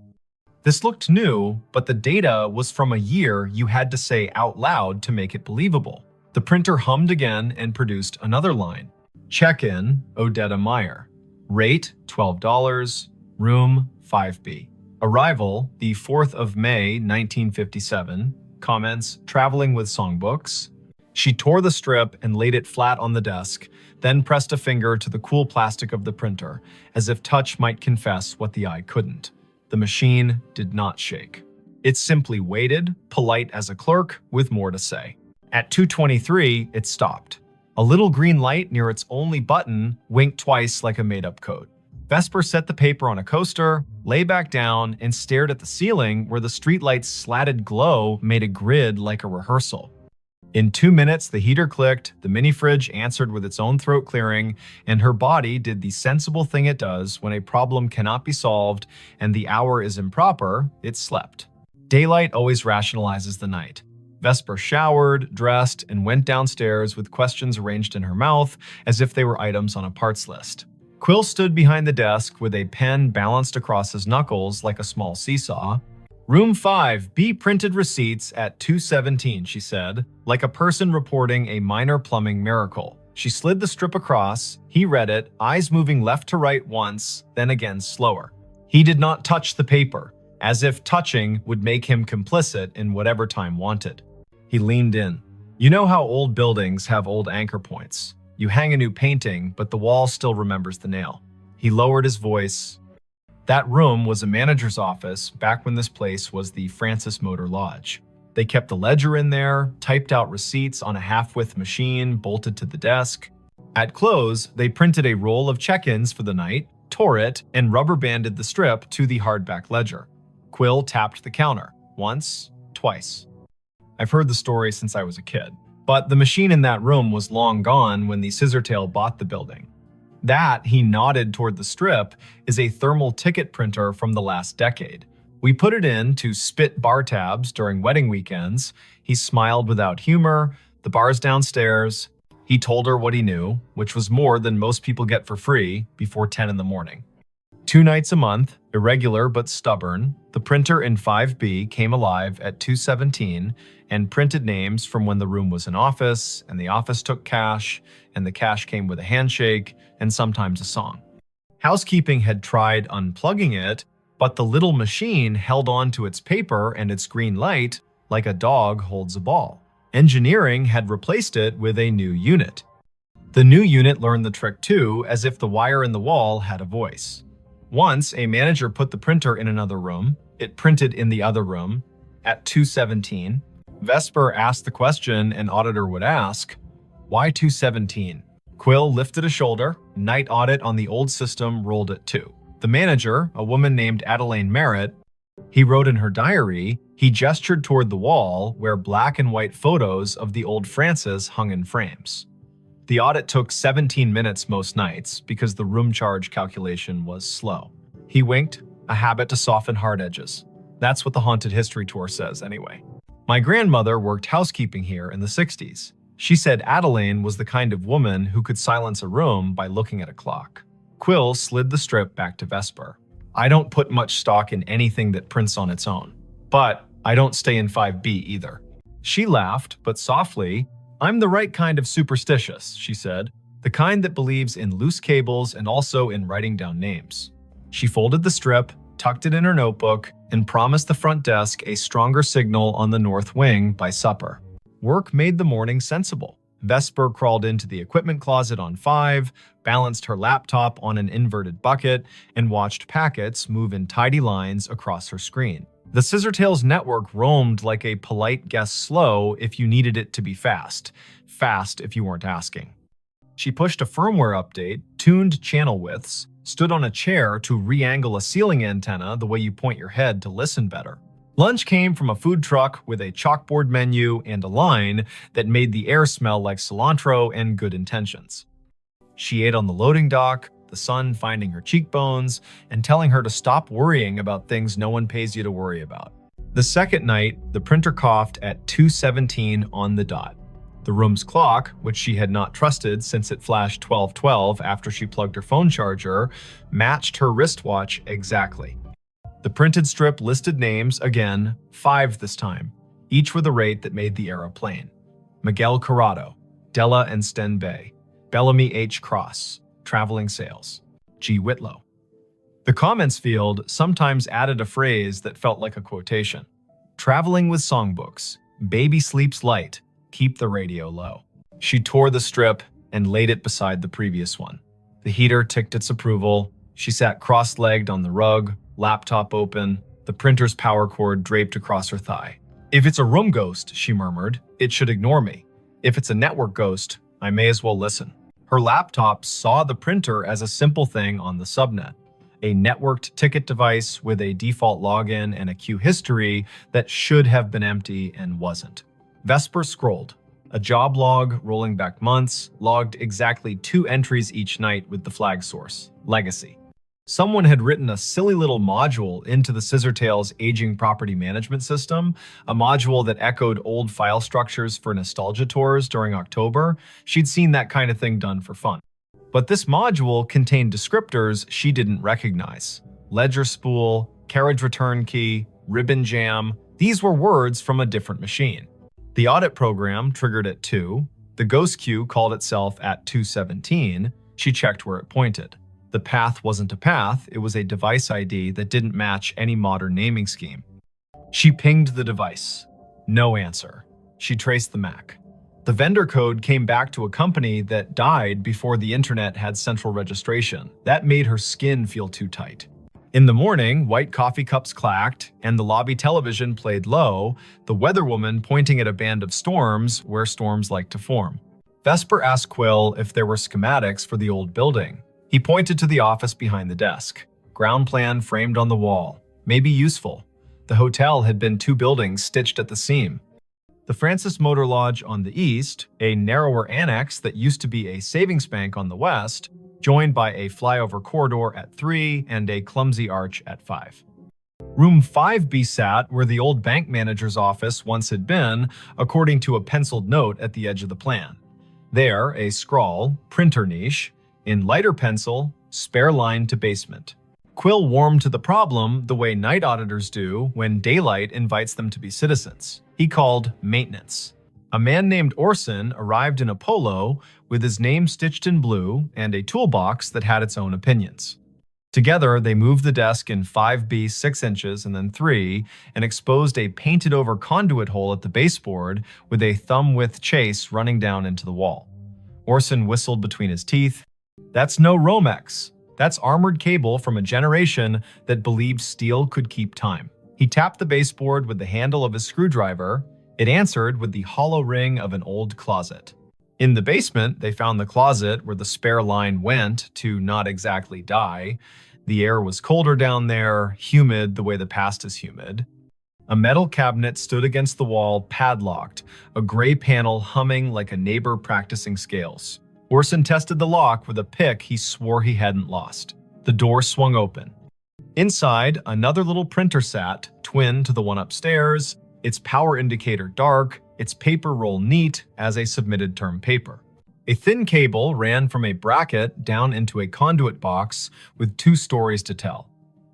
This looked new, but the data was from a year you had to say out loud to make it believable. The printer hummed again and produced another line. Check-in, Odetta Meyer. Rate, $12, room 5B. Arrival, the 4th of May, 1957. Comments, traveling with songbooks. She tore the strip and laid it flat on the desk, then pressed a finger to the cool plastic of the printer, as if touch might confess what the eye couldn't. The machine did not shake. It simply waited, polite as a clerk, with more to say. At 2:23, it stopped. A little green light near its only button winked twice like a made-up code. Vesper set the paper on a coaster, lay back down, and stared at the ceiling where the streetlight's slatted glow made a grid like a rehearsal. In 2 minutes, the heater clicked, the mini-fridge answered with its own throat clearing, and her body did the sensible thing it does when a problem cannot be solved and the hour is improper, it slept. Daylight always rationalizes the night. Vesper showered, dressed, and went downstairs with questions arranged in her mouth as if they were items on a parts list. Quill stood behind the desk with a pen balanced across his knuckles like a small seesaw. Room 5B printed receipts at 2:17, she said, like a person reporting a minor plumbing miracle. She slid the strip across, he read it, eyes moving left to right once, then again slower. He did not touch the paper, as if touching would make him complicit in whatever time wanted. He leaned in. You know how old buildings have old anchor points. You hang a new painting, but the wall still remembers the nail. He lowered his voice. That room was a manager's office back when this place was the Francis Motor Lodge. They kept a ledger in there, typed out receipts on a half-width machine bolted to the desk. At close, they printed a roll of check-ins for the night, tore it, and rubber-banded the strip to the hardback ledger. Quill tapped the counter. Once, twice. I've heard the story since I was a kid, but the machine in that room was long gone when the Scissortail bought the building. That, he nodded toward the strip, is a thermal ticket printer from the last decade. We put it in to spit bar tabs during wedding weekends. He smiled without humor. The bar's downstairs. He told her what he knew, which was more than most people get for free before 10 in the morning. 2 nights a month, irregular but stubborn, the printer in 5B came alive at 2:17 and printed names from when the room was an office, and the office took cash, and the cash came with a handshake, and sometimes a song. Housekeeping had tried unplugging it, but the little machine held on to its paper and its green light like a dog holds a ball. Engineering had replaced it with a new unit. The new unit learned the trick too, as if the wire in the wall had a voice. Once, a manager put the printer in another room. It printed in the other room. At 2:17, Vesper asked the question an auditor would ask, "Why 2:17?" Quill lifted a shoulder. Night audit on the old system rolled at 2. The manager, a woman named Adelaine Merritt, he wrote in her diary, he gestured toward the wall where black and white photos of the old Francis hung in frames. The audit took 17 minutes most nights because the room charge calculation was slow. He winked, a habit to soften hard edges. That's what the Haunted History Tour says anyway. My grandmother worked housekeeping here in the 60s. She said Adelaine was the kind of woman who could silence a room by looking at a clock. Quill slid the strip back to Vesper. I don't put much stock in anything that prints on its own. But I don't stay in 5B either. She laughed, but softly. I'm the right kind of superstitious, she said. The kind that believes in loose cables and also in writing down names. She folded the strip, tucked it in her notebook, and promised the front desk a stronger signal on the north wing by supper. Work made the morning sensible. Vesper crawled into the equipment closet on 5, balanced her laptop on an inverted bucket, and watched packets move in tidy lines across her screen. The Scissortails network roamed like a polite guess slow if you needed it to be fast. Fast if you weren't asking. She pushed a firmware update, tuned channel widths, stood on a chair to re-angle a ceiling antenna the way you point your head to listen better. Lunch came from a food truck with a chalkboard menu and a line that made the air smell like cilantro and good intentions. She ate on the loading dock, the sun finding her cheekbones and telling her to stop worrying about things no one pays you to worry about. The second night, the printer coughed at 2:17 on the dot. The room's clock, which she had not trusted since it flashed 12:12 after she plugged her phone charger, matched her wristwatch exactly. The printed strip listed names again, 5 this time, each with a rate that made the era plain. Miguel Corrado, Della and Sten Bay, Bellamy H. Cross, Traveling Sales, G. Whitlow. The comments field sometimes added a phrase that felt like a quotation. Traveling with songbooks, baby sleeps light, keep the radio low. She tore the strip and laid it beside the previous one. The heater ticked its approval. She sat cross-legged on the rug, laptop open, the printer's power cord draped across her thigh. If it's a room ghost, she murmured, it should ignore me. If it's a network ghost, I may as well listen. Her laptop saw the printer as a simple thing on the subnet, a networked ticket device with a default login and a queue history that should have been empty and wasn't. Vesper scrolled. A job log rolling back months logged exactly 2 entries each night with the flag source, Legacy. Someone had written a silly little module into the Scissortails aging property management system, a module that echoed old file structures for nostalgia tours during October. She'd seen that kind of thing done for fun. But this module contained descriptors she didn't recognize. Ledger spool, carriage return key, ribbon jam. These were words from a different machine. The audit program triggered at 2. The ghost queue called itself at 2:17. She checked where it pointed. The path wasn't a path, it was a device ID that didn't match any modern naming scheme. She pinged the device. No answer. She traced the MAC. The vendor code came back to a company that died before the internet had central registration. That made her skin feel too tight. In the morning, white coffee cups clacked, and the lobby television played low, the weatherwoman pointing at a band of storms where storms like to form. Vesper asked Quill if there were schematics for the old building. He pointed to the office behind the desk. Ground plan framed on the wall. Maybe useful. The hotel had been 2 buildings stitched at the seam. The Francis Motor Lodge on the east, a narrower annex that used to be a savings bank on the west, joined by a flyover corridor at 3 and a clumsy arch at 5. Room 5B sat where the old bank manager's office once had been, according to a penciled note at the edge of the plan. There, a scrawl, printer niche, in lighter pencil, spare line to basement. Quill warmed to the problem the way night auditors do when daylight invites them to be citizens. He called maintenance. A man named Orson arrived in a polo with his name stitched in blue and a toolbox that had its own opinions. Together, they moved the desk in 5B 6 inches and then 3 and exposed a painted-over conduit hole at the baseboard with a thumb-width chase running down into the wall. Orson whistled between his teeth. "That's no Romex. That's armored cable from a generation that believed steel could keep time." He tapped the baseboard with the handle of his screwdriver. It answered with the hollow ring of an old closet. In the basement, they found the closet where the spare line went to not exactly die. The air was colder down there, humid the way the past is humid. A metal cabinet stood against the wall, padlocked, a gray panel humming like a neighbor practicing scales. Orson tested the lock with a pick he swore he hadn't lost. The door swung open. Inside, another little printer sat, twin to the one upstairs, its power indicator dark, its paper roll neat as a submitted term paper. A thin cable ran from a bracket down into a conduit box with 2 stories to tell.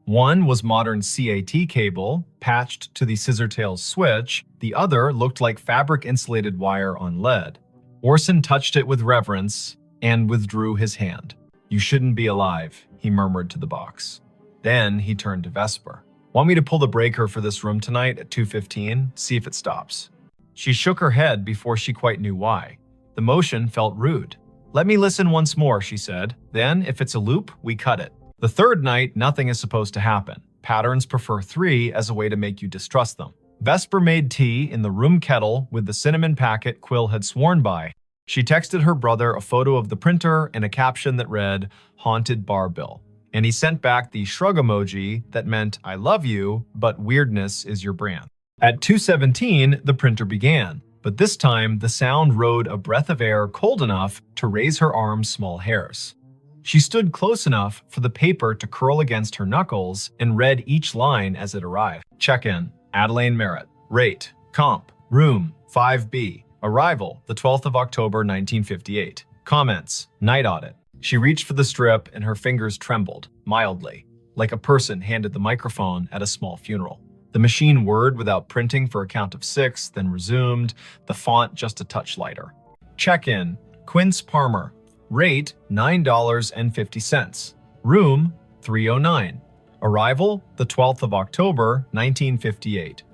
One was modern CAT cable, patched to the scissortails switch. The other looked like fabric-insulated wire on lead. Orson touched it with reverence and withdrew his hand. "You shouldn't be alive," he murmured to the box. Then he turned to Vesper. "Want me to pull the breaker for this room tonight at 2:15? See if it stops." She shook her head before she quite knew why. The motion felt rude. "Let me listen once more," she said. "Then, if it's a loop, we cut it." The third night, nothing is supposed to happen. Patterns prefer 3 as a way to make you distrust them. Vesper made tea in the room kettle with the cinnamon packet Quill had sworn by. She texted her brother a photo of the printer and a caption that read, "Haunted Bar Bill." And he sent back the shrug emoji that meant, "I love you, but weirdness is your brand." At 2:17, the printer began, but this time the sound rode a breath of air cold enough to raise her arm's small hairs. She stood close enough for the paper to curl against her knuckles and read each line as it arrived. Check-in, Adelaine Merritt. Rate, comp, room, 5B. Arrival, the 12th of October, 1958. Comments, night audit. She reached for the strip and her fingers trembled, mildly, like a person handed the microphone at a small funeral. The machine whirred without printing for a count of 6, then resumed, the font just a touch lighter. Check-in, Quince Palmer. Rate, $9.50. Room, 309. Arrival, the 12th of October, 1958.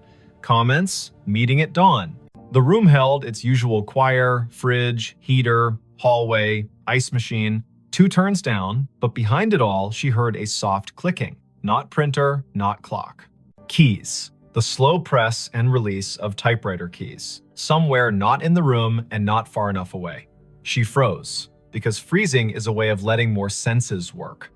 Comments, meeting at dawn. The room held its usual choir, fridge, heater, hallway, ice machine. 2 turns down, but behind it all, she heard a soft clicking. Not printer, not clock. Keys. The slow press and release of typewriter keys. Somewhere not in the room and not far enough away. She froze, because freezing is a way of letting more senses work.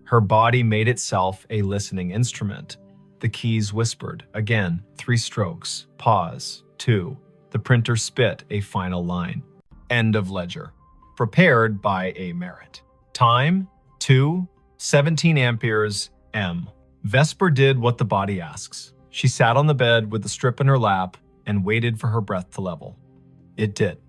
Her body made itself a listening instrument. The keys whispered. Again, 3 strokes. Pause. 2. The printer spit a final line. End of ledger. Prepared by A. Merritt. Time, 2:17 amperes, M. Vesper did what the body asks. She sat on the bed with the strip in her lap and waited for her breath to level. It did.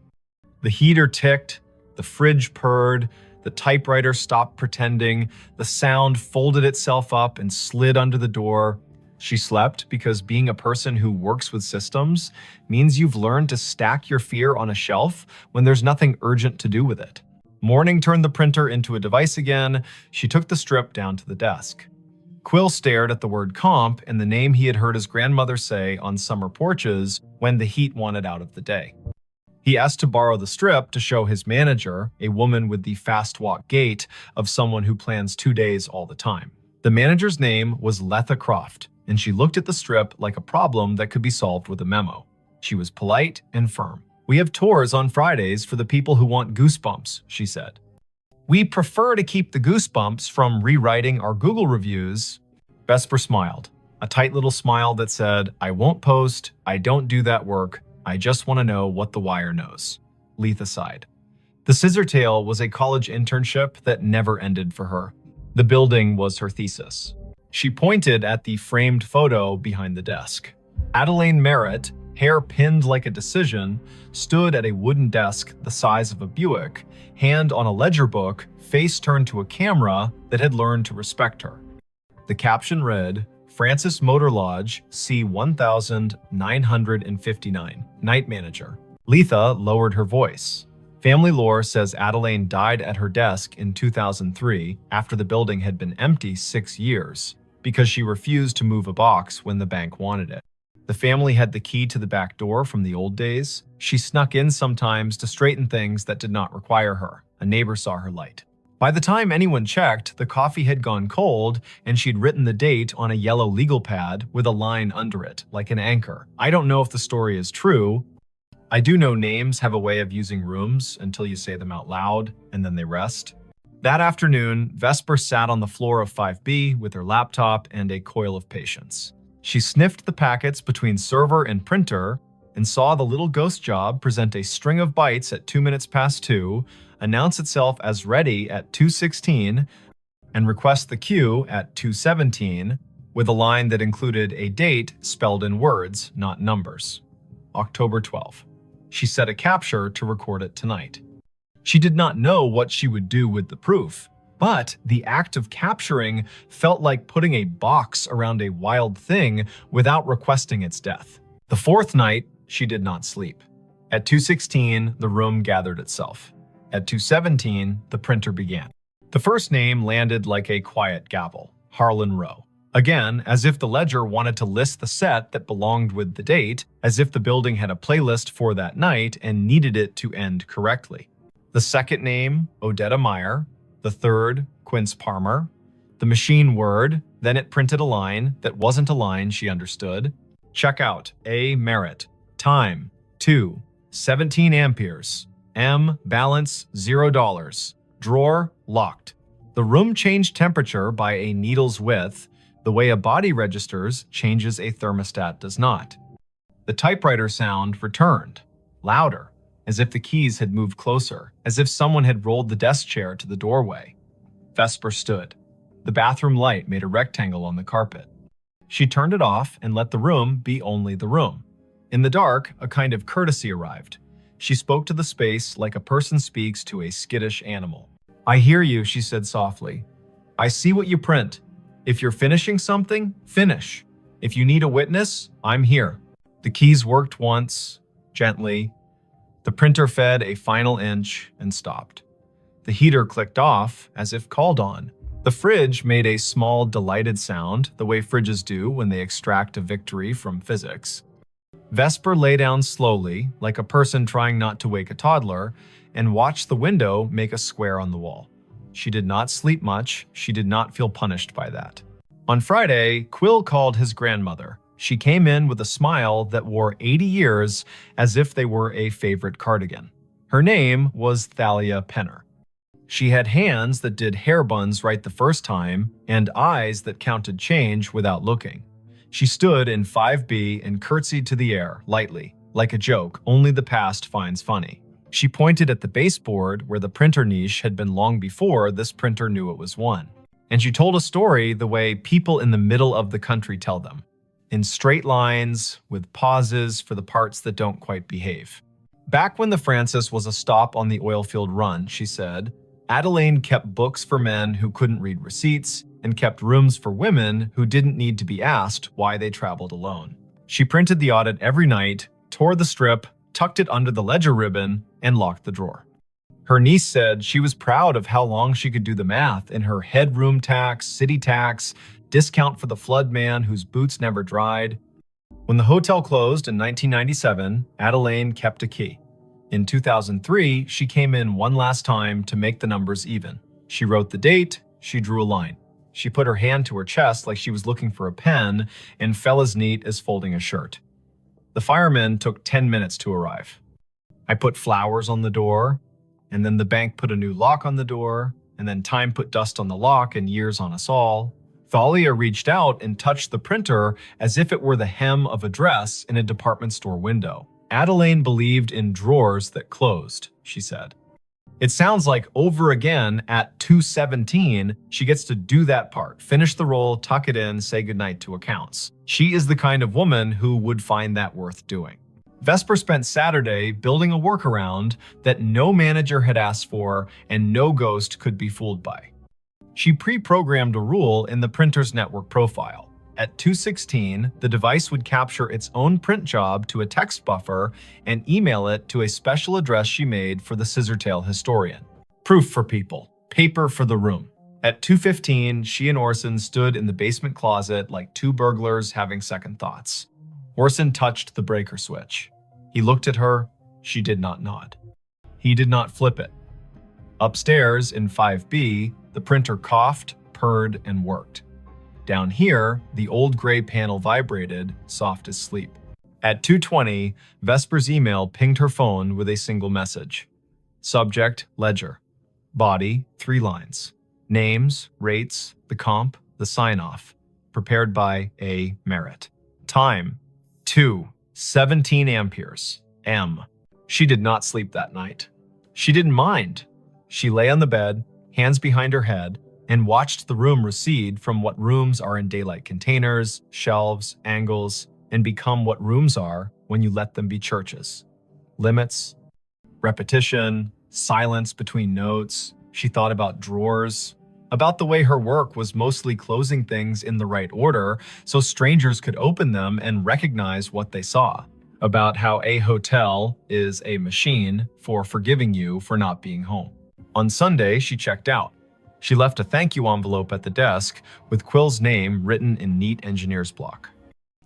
The heater ticked, the fridge purred, the typewriter stopped pretending, the sound folded itself up and slid under the door. She slept because being a person who works with systems means you've learned to stack your fear on a shelf when there's nothing urgent to do with it. Morning turned the printer into a device again. She took the strip down to the desk. Quill stared at the word comp and the name he had heard his grandmother say on summer porches when the heat wanted out of the day. He asked to borrow the strip to show his manager, a woman with the fast walk gait of someone who plans 2 days all the time. The manager's name was Letha Croft, and she looked at the strip like a problem that could be solved with a memo. She was polite and firm. "We have tours on Fridays for the people who want goosebumps," she said. "We prefer to keep the goosebumps from rewriting our Google reviews." Vesper smiled, a tight little smile that said, "I won't post, I don't do that work, I just want to know what the wire knows." Letha sighed. The Scissor Tale was a college internship that never ended for her. The building was her thesis. She pointed at the framed photo behind the desk. Adelaine Merritt, hair pinned like a decision, stood at a wooden desk the size of a Buick, hand on a ledger book, face turned to a camera that had learned to respect her. The caption read, "Francis Motor Lodge, C1959, Night Manager." Letha lowered her voice. Family lore says Adelaine died at her desk in 2003 after the building had been empty 6 years because she refused to move a box when the bank wanted it. The family had the key to the back door from the old days. She snuck in sometimes to straighten things that did not require her. A neighbor saw her light. By the time anyone checked, the coffee had gone cold and she'd written the date on a yellow legal pad with a line under it, like an anchor. I don't know if the story is true. I do know names have a way of using rooms until you say them out loud and then they rest. That afternoon, Vesper sat on the floor of 5B with her laptop and a coil of patience. She sniffed the packets between server and printer and saw the little ghost job present a string of bytes at 2 minutes past 2, announce itself as ready at 2:16, and request the queue at 2:17 with a line that included a date spelled in words, not numbers. October 12. She set a capture to record it tonight. She did not know what she would do with the proof, but the act of capturing felt like putting a box around a wild thing without requesting its death. The fourth night, she did not sleep. At 2:16, the room gathered itself. At 2:17, the printer began. The first name landed like a quiet gavel, Harlan Rowe. Again, as if the ledger wanted to list the set that belonged with the date, as if the building had a playlist for that night and needed it to end correctly. The second name, Odetta Meyer. The third, Quince Palmer. The machine word, then it printed a line that wasn't a line she understood. Checkout, A. Merritt. Time, 2:17 amperes. M. Balance, $0. Drawer, locked. The room changed temperature by a needle's width. The way a body registers changes a thermostat does not. The typewriter sound returned, louder, as if the keys had moved closer, as if someone had rolled the desk chair to the doorway. Vesper stood. The bathroom light made a rectangle on the carpet. She turned it off and let the room be only the room. In the dark, a kind of courtesy arrived. She spoke to the space like a person speaks to a skittish animal. "I hear you," she said softly. "I see what you print. If you're finishing something, finish. If you need a witness, I'm here." The keys worked once, gently. The printer fed a final inch and stopped. The heater clicked off as if called on. The fridge made a small, delighted sound, the way fridges do when they extract a victory from physics. Vesper lay down slowly, like a person trying not to wake a toddler, and watched the window make a square on the wall. She did not sleep much. She did not feel punished by that. On Friday, Quill called his grandmother. She came in with a smile that wore 80 years as if they were a favorite cardigan. Her name was Thalia Penner. She had hands that did hair buns right the first time and eyes that counted change without looking. She stood in 5B and curtsied to the air, lightly, like a joke only the past finds funny. She pointed at the baseboard where the printer niche had been long before this printer knew it was one. And she told a story the way people in the middle of the country tell them, in straight lines, with pauses for the parts that don't quite behave. Back when the Francis was a stop on the oilfield run, she said, Adelaine kept books for men who couldn't read receipts and kept rooms for women who didn't need to be asked why they traveled alone. She printed the audit every night, tore the strip, tucked it under the ledger ribbon, and locked the drawer. Her niece said she was proud of how long she could do the math in her headroom tax, city tax, discount for the flood man whose boots never dried. When the hotel closed in 1997, Adelaine kept a key. In 2003, she came in one last time to make the numbers even. She wrote the date, she drew a line. She put her hand to her chest like she was looking for a pen and fell as neat as folding a shirt. The firemen took 10 minutes to arrive. I put flowers on the door, and then the bank put a new lock on the door, and then time put dust on the lock and years on us all. Thalia reached out and touched the printer as if it were the hem of a dress in a department store window. Adelaine believed in drawers that closed, she said. It sounds like over again at 2:17, she gets to do that part, finish the roll, tuck it in, say goodnight to accounts. She is the kind of woman who would find that worth doing. Vesper spent Saturday building a workaround that no manager had asked for and no ghost could be fooled by. She pre-programmed a rule in the printer's network profile. At 2:16, the device would capture its own print job to a text buffer and email it to a special address she made for the Scissortail historian. Proof for people, paper for the room. At 2:15, she and Orson stood in the basement closet like two burglars having second thoughts. Orson touched the breaker switch. He looked at her. She did not nod. He did not flip it. Upstairs in 5B, the printer coughed, purred, and worked. Down here, the old gray panel vibrated, soft as sleep. At 2:20, Vesper's email pinged her phone with a single message. Subject, ledger. Body, 3 lines. Names, rates, the comp, the sign-off. Prepared by A. Merritt. Time, 2:17 amperes. M. She did not sleep that night. She didn't mind. She lay on the bed, hands behind her head, and watched the room recede from what rooms are in daylight containers, shelves, angles, and become what rooms are when you let them be churches. Limits, repetition, silence between notes. She thought about drawers, about the way her work was mostly closing things in the right order so strangers could open them and recognize what they saw. About how a hotel is a machine for forgiving you for not being home. On Sunday, she checked out. She left a thank you envelope at the desk with Quill's name written in neat engineer's block.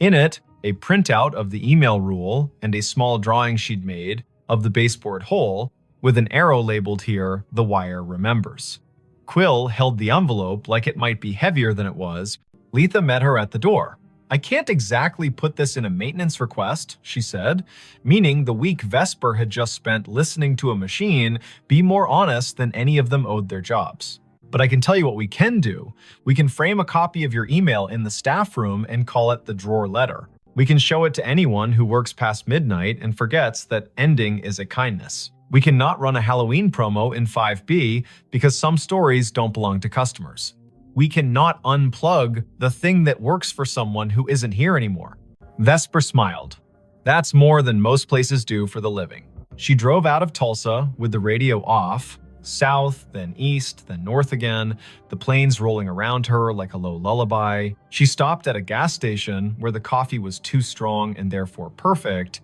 In it, a printout of the email rule and a small drawing she'd made of the baseboard hole with an arrow labeled here, "The wire remembers." Quill held the envelope like it might be heavier than it was. Letha met her at the door. "I can't exactly put this in a maintenance request," she said, meaning the week Vesper had just spent listening to a machine be more honest than any of them owed their jobs. "But I can tell you what we can do. We can frame a copy of your email in the staff room and call it the drawer letter. We can show it to anyone who works past midnight and forgets that ending is a kindness. We cannot run a Halloween promo in 5B because some stories don't belong to customers. We cannot unplug the thing that works for someone who isn't here anymore." Vesper smiled. That's more than most places do for the living. She drove out of Tulsa with the radio off, south, then east, then north again, the planes rolling around her like a low lullaby. She stopped at a gas station where the coffee was too strong and therefore perfect.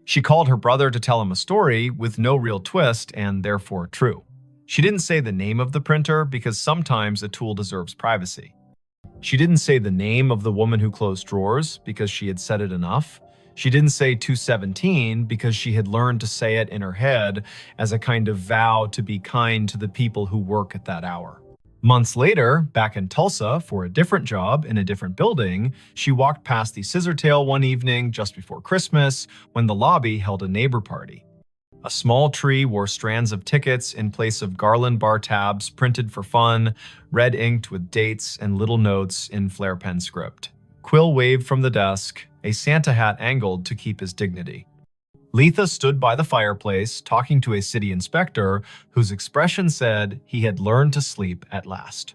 She called her brother to tell him a story with no real twist and therefore true. She didn't say the name of the printer because sometimes a tool deserves privacy. She didn't say the name of the woman who closed drawers because she had said it enough. She didn't say 2:17 because she had learned to say it in her head as a kind of vow to be kind to the people who work at that hour. Months later, back in Tulsa for a different job in a different building, she walked past the Scissortail one evening just before Christmas when the lobby held a neighbor party. A small tree wore strands of tickets in place of garland bar tabs printed for fun, red inked with dates and little notes in flare pen script. Quill waved from the desk, a Santa hat angled to keep his dignity. Letha stood by the fireplace talking to a city inspector whose expression said he had learned to sleep at last.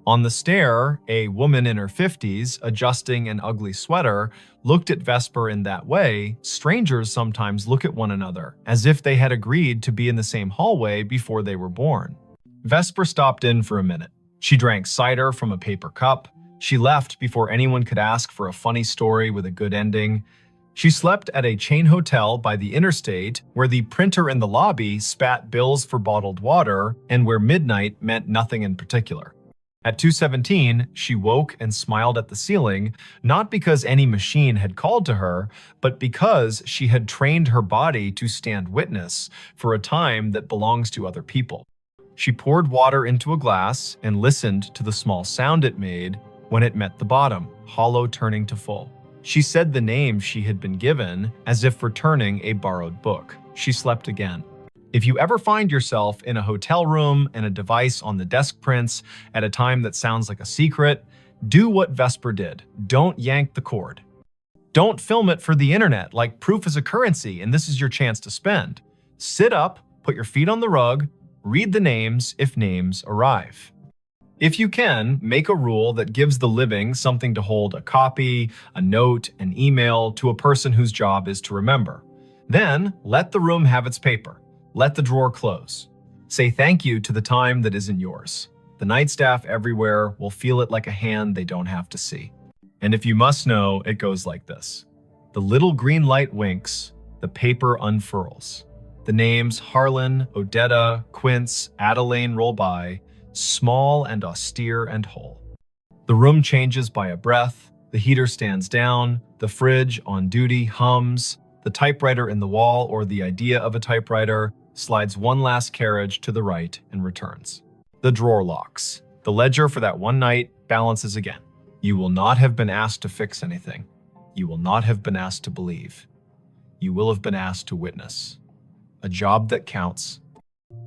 On the stair, a woman in her 50s, adjusting an ugly sweater, looked at Vesper in that way strangers sometimes look at one another, as if they had agreed to be in the same hallway before they were born. Vesper stopped in for a minute. She drank cider from a paper cup. She left before anyone could ask for a funny story with a good ending. She slept at a chain hotel by the interstate where the printer in the lobby spat bills for bottled water and where midnight meant nothing in particular. At 2:17, she woke and smiled at the ceiling, not because any machine had called to her, but because she had trained her body to stand witness for a time that belongs to other people. She poured water into a glass and listened to the small sound it made when it met the bottom, hollow turning to full. She said the name she had been given as if returning a borrowed book. She slept again. If you ever find yourself in a hotel room and a device on the desk prints at a time that sounds like a secret, do what Vesper did. Don't yank the cord. Don't film it for the internet like proof is a currency and this is your chance to spend. Sit up, put your feet on the rug, read the names if names arrive. If you can, make a rule that gives the living something to hold a copy, a note, an email to a person whose job is to remember. Then let the room have its paper. Let the drawer close. Say thank you to the time that isn't yours. The night staff everywhere will feel it like a hand they don't have to see. And if you must know, it goes like this. The little green light winks, the paper unfurls. The names Harlan, Odetta, Quince, Adeline roll by, small and austere and whole. The room changes by a breath, the heater stands down, the fridge on duty hums, the typewriter in the wall or the idea of a typewriter slides one last carriage to the right and returns. The drawer locks. The ledger for that one night balances again. You will not have been asked to fix anything. You will not have been asked to believe. You will have been asked to witness. A job that counts.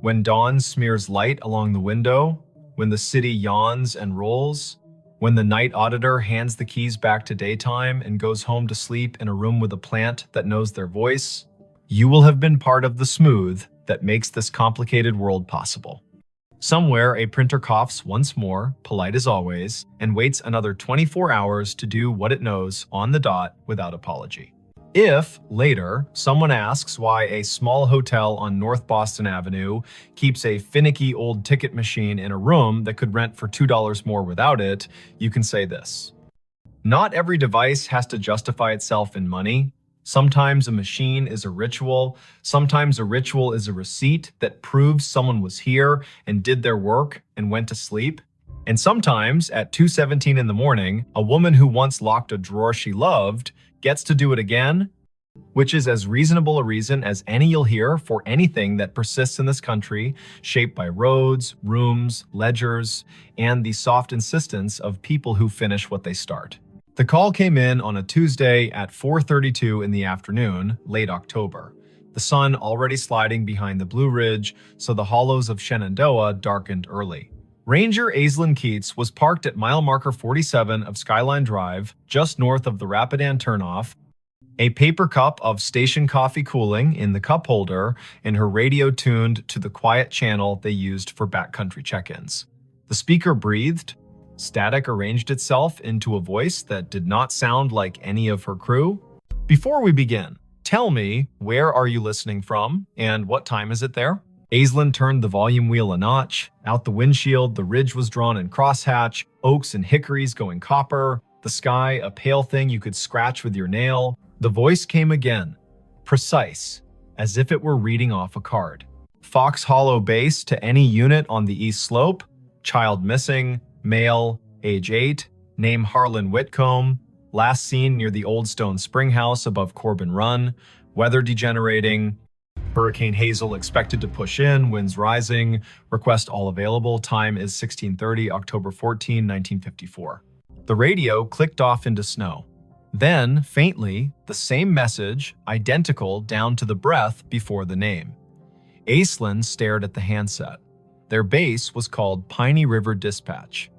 When dawn smears light along the window, when the city yawns and rolls, when the night auditor hands the keys back to daytime and goes home to sleep in a room with a plant that knows their voice, you will have been part of the smooth that makes this complicated world possible. Somewhere, a printer coughs once more, polite as always, and waits another 24 hours to do what it knows on the dot without apology. If, later, someone asks why a small hotel on North Boston Avenue keeps a finicky old ticket machine in a room that could rent for $2 more without it, you can say this. Not every device has to justify itself in money. Sometimes a machine is a ritual. Sometimes a ritual is a receipt that proves someone was here and did their work and went to sleep. And sometimes, at 2:17 in the morning, a woman who once locked a drawer she loved gets to do it again, which is as reasonable a reason as any you'll hear for anything that persists in this country, shaped by roads, rooms, ledgers, and the soft insistence of people who finish what they start. The call came in on a Tuesday at 4:32 in the afternoon, late October. The sun already sliding behind the Blue Ridge, so the hollows of Shenandoah darkened early. Ranger Aislinn Keats was parked at mile marker 47 of Skyline Drive, just north of the Rapidan turnoff, a paper cup of station coffee cooling in the cup holder, and her radio tuned to the quiet channel they used for backcountry check-ins. The speaker breathed. Static arranged itself into a voice that did not sound like any of her crew. Before we begin, tell me, where are you listening from, and what time is it there? Aislinn turned the volume wheel a notch. Out the windshield, the ridge was drawn in crosshatch, oaks and hickories going copper, the sky a pale thing you could scratch with your nail. The voice came again, precise, as if it were reading off a card. Fox Hollow base to any unit on the east slope, child missing, male, age 8, name Harlan Whitcomb, last seen near the Old Stone Spring House above Corbin Run, weather degenerating, Hurricane Hazel expected to push in, winds rising, request all available, time is 16:30, October 14, 1954. The radio clicked off into snow. Then, faintly, the same message, identical down to the breath before the name. Aislinn stared at the handset. Their base was called Piney River Dispatch.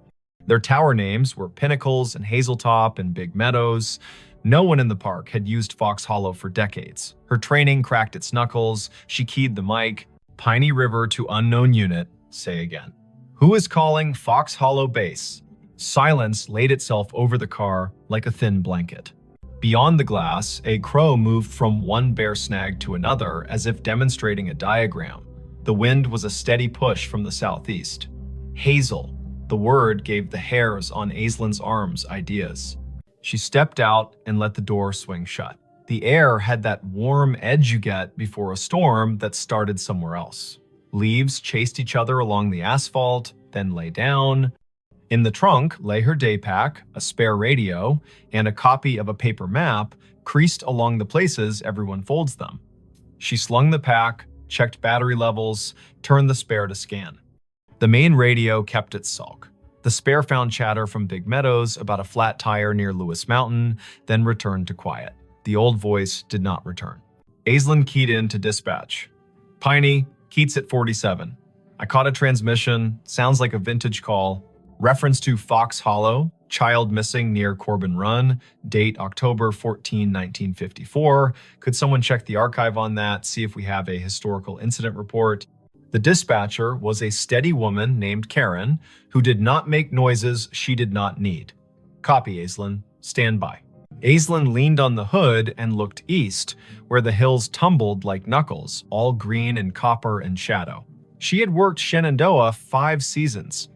Their tower names were Pinnacles and Hazeltop and Big Meadows. No one in the park had used Fox Hollow for decades. Her training cracked its knuckles. She keyed the mic. Piney River to unknown unit. Say again. Who is calling Fox Hollow base? Silence laid itself over the car like a thin blanket. Beyond the glass, a crow moved from one bear snag to another as if demonstrating a diagram. The wind was a steady push from the southeast. Hazel. The word gave the hairs on Aislinn's arms ideas. She stepped out and let the door swing shut. The air had that warm edge you get before a storm that started somewhere else. Leaves chased each other along the asphalt, then lay down. In the trunk lay her day pack, a spare radio, and a copy of a paper map creased along the places everyone folds them. She slung the pack, checked battery levels, turned the spare to scan. The main radio kept its sulk. The spare found chatter from Big Meadows about a flat tire near Lewis Mountain, then returned to quiet. The old voice did not return. Aislinn keyed in to dispatch. Piney, Keats at 47. I caught a transmission, sounds like a vintage call. Reference to Fox Hollow, child missing near Corbin Run, date October 14, 1954. Could someone check the archive on that, see if we have a historical incident report? The dispatcher was a steady woman named Karen, who did not make noises she did not need. Copy, Aislinn. Stand by. Aislinn leaned on the hood and looked east, where the hills tumbled like knuckles, all green and copper and shadow. She had worked Shenandoah 5 seasons.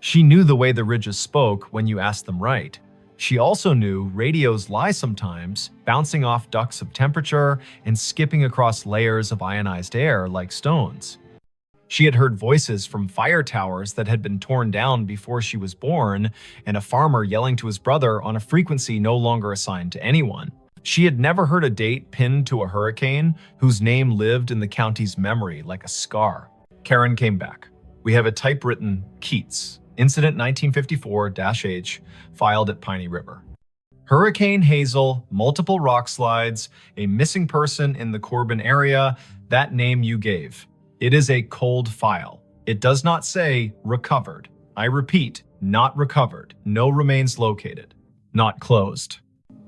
She knew the way the ridges spoke when you asked them right. She also knew radios lie sometimes, bouncing off ducts of temperature and skipping across layers of ionized air like stones. She had heard voices from fire towers that had been torn down before she was born, and a farmer yelling to his brother on a frequency no longer assigned to anyone. She had never heard a date pinned to a hurricane whose name lived in the county's memory like a scar. Karen came back. We have a typewritten Keats, Incident 1954-H, filed at Piney River. Hurricane Hazel, multiple rock slides, a missing person in the Corbin area, that name you gave. It is a cold file. It does not say recovered. I repeat, not recovered. No remains located. Not closed.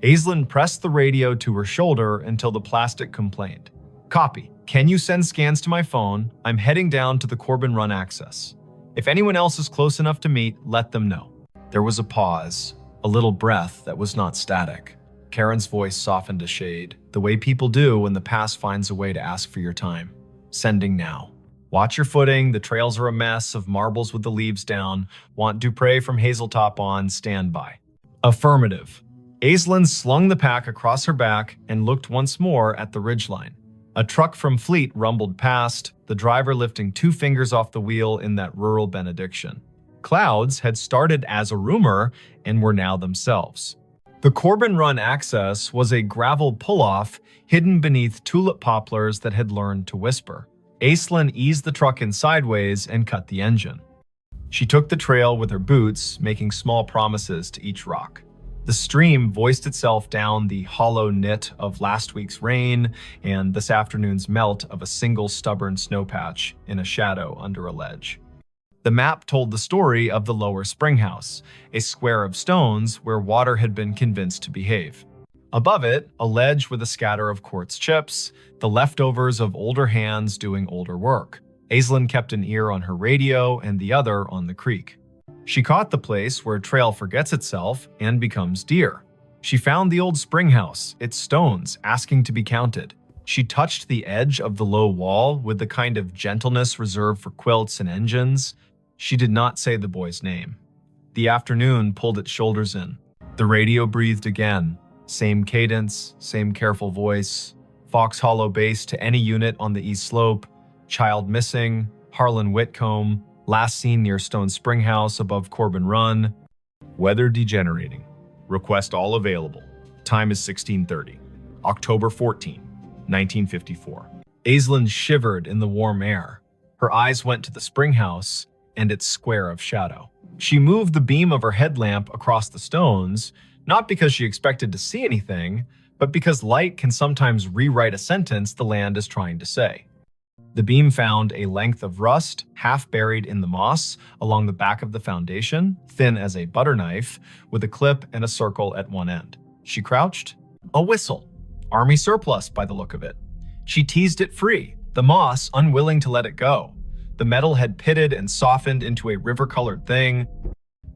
Aislinn pressed the radio to her shoulder until the plastic complained. Copy. Can you send scans to my phone? I'm heading down to the Corbin Run access. If anyone else is close enough to meet, let them know. There was a pause, a little breath that was not static. Karen's voice softened a shade, the way people do when the past finds a way to ask for your time. Sending now. Watch your footing, the trails are a mess of marbles with the leaves down. Want Dupre from Hazeltop on, stand by. Affirmative. Aislinn slung the pack across her back and looked once more at the ridgeline. A truck from Fleet rumbled past, the driver lifting 2 fingers off the wheel in that rural benediction. Clouds had started as a rumor and were now themselves. The Corbin Run access was a gravel pull-off hidden beneath tulip poplars that had learned to whisper. Aislinn eased the truck in sideways and cut the engine. She took the trail with her boots, making small promises to each rock. The stream voiced itself down the hollow knit of last week's rain and this afternoon's melt of a single stubborn snowpatch in a shadow under a ledge. The map told the story of the lower springhouse, a square of stones where water had been convinced to behave. Above it, a ledge with a scatter of quartz chips, the leftovers of older hands doing older work. Aislinn kept an ear on her radio and the other on the creek. She caught the place where trail forgets itself and becomes deer. She found the old springhouse, its stones asking to be counted. She touched the edge of the low wall with the kind of gentleness reserved for quilts and engines. She did not say the boy's name. The afternoon pulled its shoulders in. The radio breathed again. Same cadence, same careful voice. Fox Hollow base to any unit on the east slope. Child missing. Harlan Whitcomb. Last seen near Stone Spring House above Corbin Run. Weather degenerating. Request all available. Time is 16:30. October 14, 1954. Aislinn shivered in the warm air. Her eyes went to the spring house and its square of shadow. She moved the beam of her headlamp across the stones, not because she expected to see anything, but because light can sometimes rewrite a sentence the land is trying to say. The beam found a length of rust, half buried in the moss, along the back of the foundation, thin as a butter knife, with a clip and a circle at one end. She crouched. A whistle. Army surplus, by the look of it. She teased it free, the moss unwilling to let it go. The metal had pitted and softened into a river-colored thing.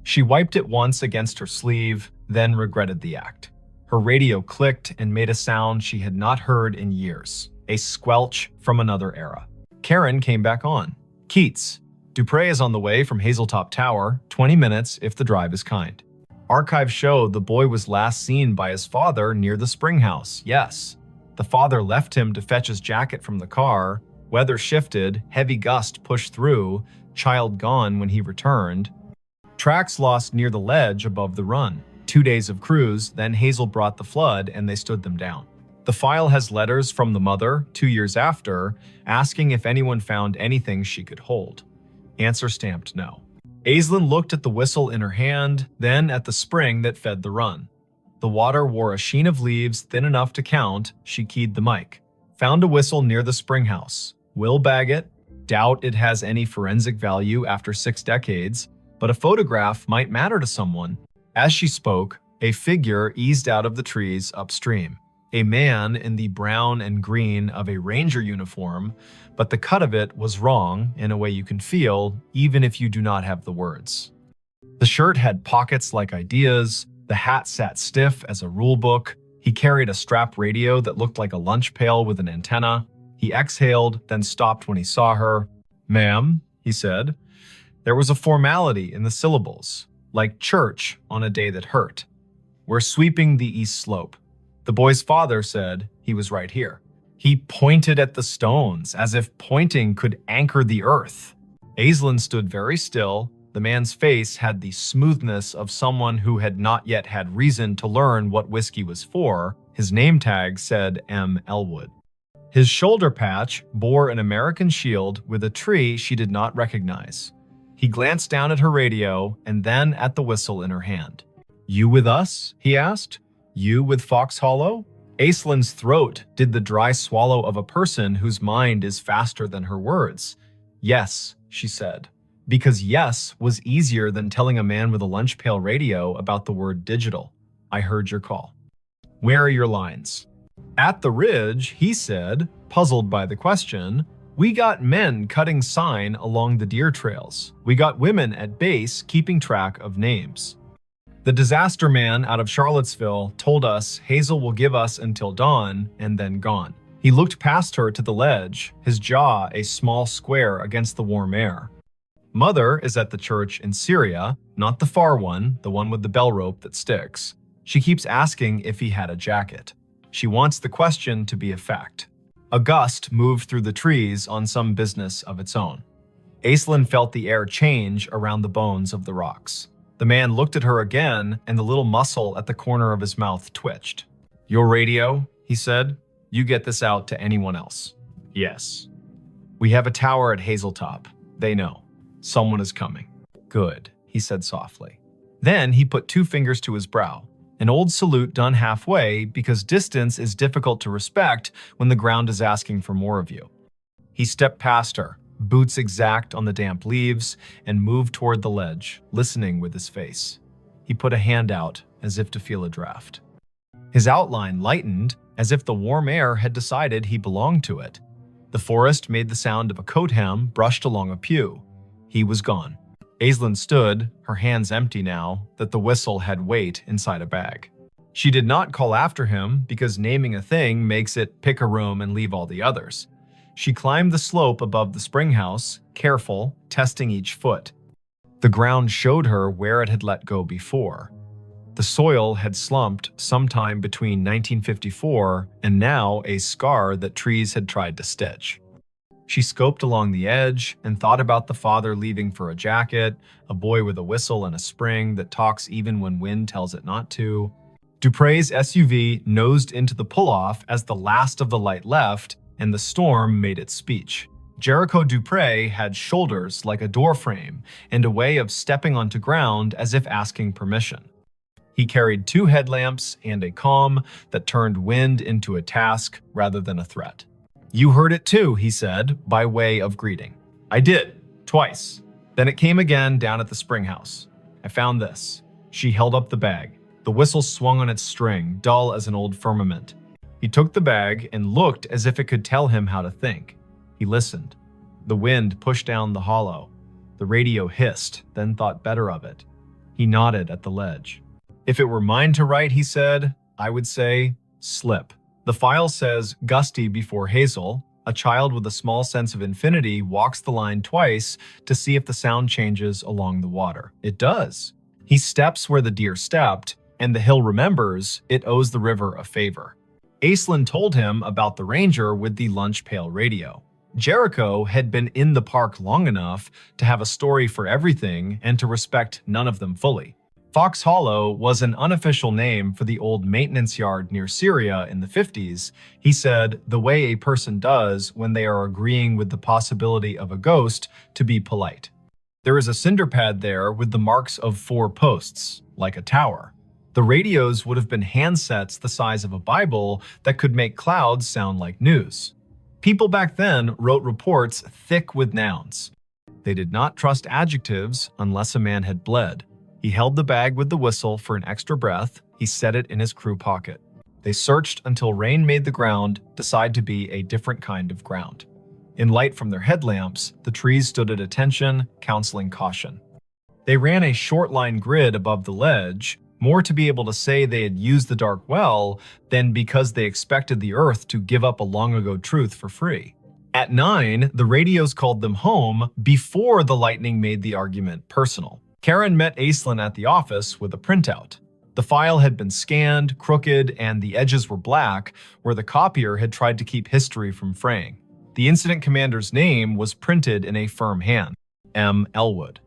She wiped it once against her sleeve, then regretted the act. Her radio clicked and made a sound she had not heard in years. A squelch from another era. Karen came back on. Keats. Dupre is on the way from Hazeltop Tower, 20 minutes if the drive is kind. Archives show the boy was last seen by his father near the spring house, yes. The father left him to fetch his jacket from the car. Weather shifted, heavy gust pushed through, child gone when he returned. Tracks lost near the ledge above the run. 2 days of cruise, then Hazel brought the flood and they stood them down. The file has letters from the mother, 2 years after, asking if anyone found anything she could hold. Answer stamped no. Aislinn looked at the whistle in her hand, then at the spring that fed the run. The water wore a sheen of leaves thin enough to count. She keyed the mic. Found a whistle near the spring house. Will bag it. Doubt it has any forensic value after 6 decades, but a photograph might matter to someone. As she spoke, a figure eased out of the trees upstream. A man in the brown and green of a ranger uniform, but the cut of it was wrong in a way you can feel even if you do not have the words. The shirt had pockets like ideas, the hat sat stiff as a rule book, he carried a strap radio that looked like a lunch pail with an antenna. He exhaled, then stopped when he saw her. "Ma'am," he said. There was a formality in the syllables, like church on a day that hurt. "We're sweeping the east slope." The boy's father said he was right here. He pointed at the stones, as if pointing could anchor the earth. Aislinn stood very still. The man's face had the smoothness of someone who had not yet had reason to learn what whiskey was for. His name tag said M. Elwood. His shoulder patch bore an American shield with a tree she did not recognize. He glanced down at her radio and then at the whistle in her hand. "You with us?" he asked. "You with Fox Hollow?" Aislinn's throat did the dry swallow of a person whose mind is faster than her words. "Yes," she said, because yes was easier than telling a man with a lunch pail radio about the word digital. "I heard your call." "Where are your lines?" "At the ridge," he said, puzzled by the question. "We got men cutting sign along the deer trails. We got women at base keeping track of names. The disaster man out of Charlottesville told us Hazel will give us until dawn and then gone." He looked past her to the ledge, his jaw a small square against the warm air. "Mother is at the church in Syria, not the far one, the one with the bell rope that sticks. She keeps asking if he had a jacket. She wants the question to be a fact." A gust moved through the trees on some business of its own. Aislinn felt the air change around the bones of the rocks. The man looked at her again, and the little muscle at the corner of his mouth twitched. "Your radio," he said. "You get this out to anyone else." "Yes." "We have a tower at Hazeltop. They know. Someone is coming." "Good," he said softly. Then he put 2 fingers to his brow, an old salute done halfway because distance is difficult to respect when the ground is asking for more of you. He stepped past her, boots exact on the damp leaves, and moved toward the ledge, listening with his face. He put a hand out as if to feel a draft. His outline lightened as if the warm air had decided he belonged to it. The forest made the sound of a coat hem brushed along a pew. He was gone. Aislinn stood, her hands empty now that the whistle had weight inside a bag. She did not call after him because naming a thing makes it pick a room and leave all the others. She climbed the slope above the spring house, careful, testing each foot. The ground showed her where it had let go before. The soil had slumped sometime between 1954 and now a scar that trees had tried to stitch. She scoped along the edge and thought about the father leaving for a jacket, a boy with a whistle and a spring that talks even when wind tells it not to. Dupre's SUV nosed into the pull-off as the last of the light left, and the storm made its speech. Jericho Dupre had shoulders like a doorframe and a way of stepping onto ground as if asking permission. He carried 2 headlamps and a calm that turned wind into a task rather than a threat. "You heard it too," he said, by way of greeting. "I did, twice. Then it came again down at the spring house. I found this." She held up the bag. The whistle swung on its string, dull as an old firmament. He took the bag and looked as if it could tell him how to think. He listened. The wind pushed down the hollow. The radio hissed, then thought better of it. He nodded at the ledge. "If it were mine to write," he said, "I would say, slip." The file says gusty before Hazel. A child with a small sense of infinity walks the line twice to see if the sound changes along the water. It does. He steps where the deer stepped, and the hill remembers it owes the river a favor. Aislinn told him about the ranger with the lunch pail radio. Jericho had been in the park long enough to have a story for everything and to respect none of them fully. Fox Hollow was an unofficial name for the old maintenance yard near Syria in the 50s. He said, the way a person does when they are agreeing with the possibility of a ghost to be polite. There is a cinder pad there with the marks of 4 posts, like a tower. The radios would have been handsets the size of a Bible that could make clouds sound like news. People back then wrote reports thick with nouns. They did not trust adjectives unless a man had bled. He held the bag with the whistle for an extra breath. He set it in his crew pocket. They searched until rain made the ground decide to be a different kind of ground. In light from their headlamps, the trees stood at attention, counseling caution. They ran a short line grid above the ledge, more to be able to say they had used the dark well than because they expected the earth to give up a long-ago truth for free. At 9, the radios called them home before the lightning made the argument personal. Karen met Aislinn at the office with a printout. The file had been scanned, crooked, and the edges were black, where the copier had tried to keep history from fraying. The incident commander's name was printed in a firm hand, M. Elwood.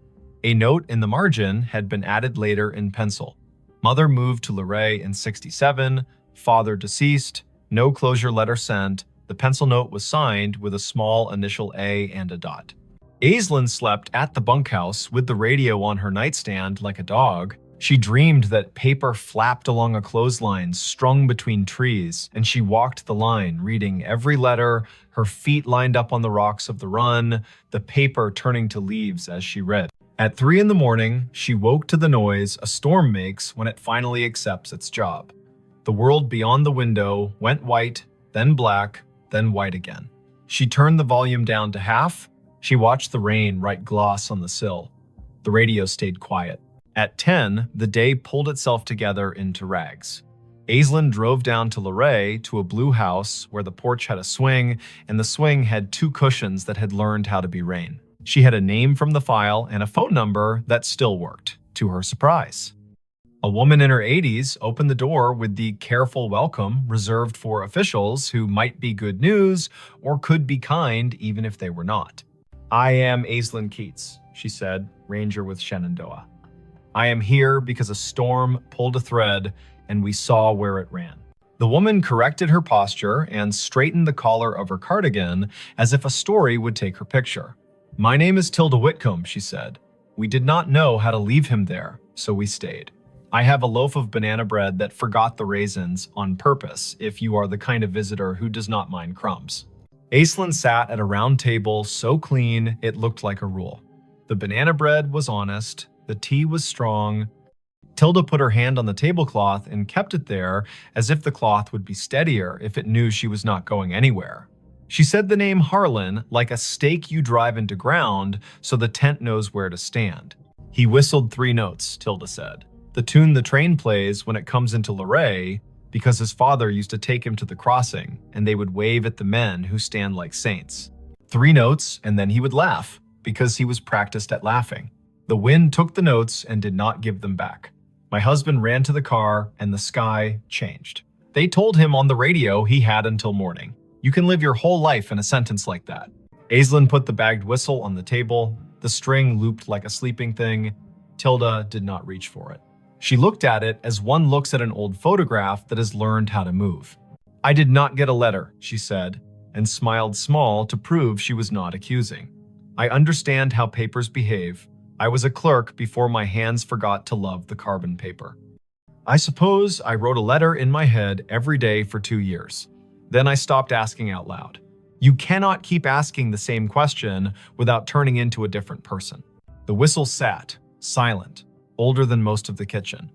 A note in the margin had been added later in pencil. Mother moved to Luray in '67, father deceased, no closure letter sent. The pencil note was signed with a small initial A and a dot. Aislinn slept at the bunkhouse with the radio on her nightstand like a dog. She dreamed that paper flapped along a clothesline strung between trees, and she walked the line, reading every letter, her feet lined up on the rocks of the run, the paper turning to leaves as she read. At 3 in the morning, she woke to the noise a storm makes when it finally accepts its job. The world beyond the window went white, then black, then white again. She turned the volume down to half. She watched the rain write gloss on the sill. The radio stayed quiet. At 10, the day pulled itself together into rags. Aislinn drove down to Luray to a blue house where the porch had a swing, and the swing had 2 cushions that had learned how to be rain. She had a name from the file and a phone number that still worked, to her surprise. A woman in her 80s opened the door with the careful welcome reserved for officials who might be good news or could be kind even if they were not. "I am Aislinn Keats," she said, ranger with Shenandoah. "I am here because a storm pulled a thread and we saw where it ran." The woman corrected her posture and straightened the collar of her cardigan as if a story would take her picture. "My name is Tilda Whitcomb," she said. "We did not know how to leave him there, so we stayed. I have a loaf of banana bread that forgot the raisins on purpose if you are the kind of visitor who does not mind crumbs." Aislinn sat at a round table so clean it looked like a rule. The banana bread was honest, the tea was strong. Tilda put her hand on the tablecloth and kept it there as if the cloth would be steadier if it knew she was not going anywhere. She said the name Harlan like a stake you drive into ground so the tent knows where to stand. "He whistled 3 notes, Tilda said. "The tune the train plays when it comes into Luray, because his father used to take him to the crossing, and they would wave at the men who stand like saints. 3 notes, and then he would laugh, because he was practiced at laughing. The wind took the notes and did not give them back. My husband ran to the car, and the sky changed. They told him on the radio he had until morning. You can live your whole life in a sentence like that." Aislinn put the bagged whistle on the table. The string looped like a sleeping thing. Tilda did not reach for it. She looked at it as one looks at an old photograph that has learned how to move. "I did not get a letter," she said, and smiled small to prove she was not accusing. "I understand how papers behave. I was a clerk before my hands forgot to love the carbon paper. I suppose I wrote a letter in my head every day for 2 years. Then I stopped asking out loud. You cannot keep asking the same question without turning into a different person." The whistle sat, silent, older than most of the kitchen.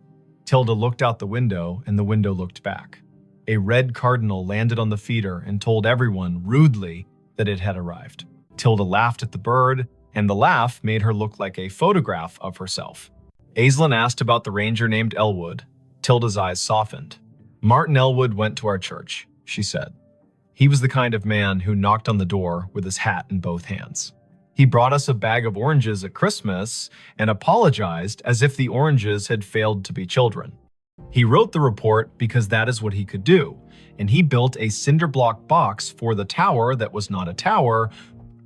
Tilda looked out the window, and the window looked back. A red cardinal landed on the feeder and told everyone, rudely, that it had arrived. Tilda laughed at the bird, and the laugh made her look like a photograph of herself. Aislinn asked about the ranger named Elwood. Tilda's eyes softened. "Martin Elwood went to our church," she said. "He was the kind of man who knocked on the door with his hat in both hands. He brought us a bag of oranges at Christmas and apologized as if the oranges had failed to be children. He wrote the report because that is what he could do, and he built a cinder block box for the tower that was not a tower,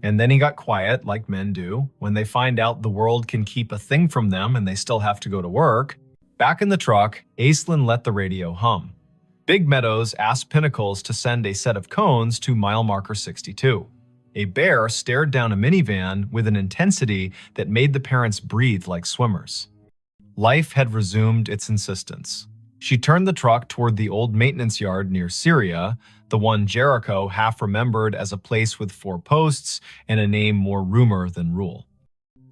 and then he got quiet, like men do, when they find out the world can keep a thing from them and they still have to go to work. Back in the truck, Aislinn let the radio hum. Big Meadows asked Pinnacles to send a set of cones to mile marker 62. A bear stared down a minivan with an intensity that made the parents breathe like swimmers. Life had resumed its insistence. She turned the truck toward the old maintenance yard near Syria, the one Jericho half remembered as a place with 4 posts and a name more rumor than rule.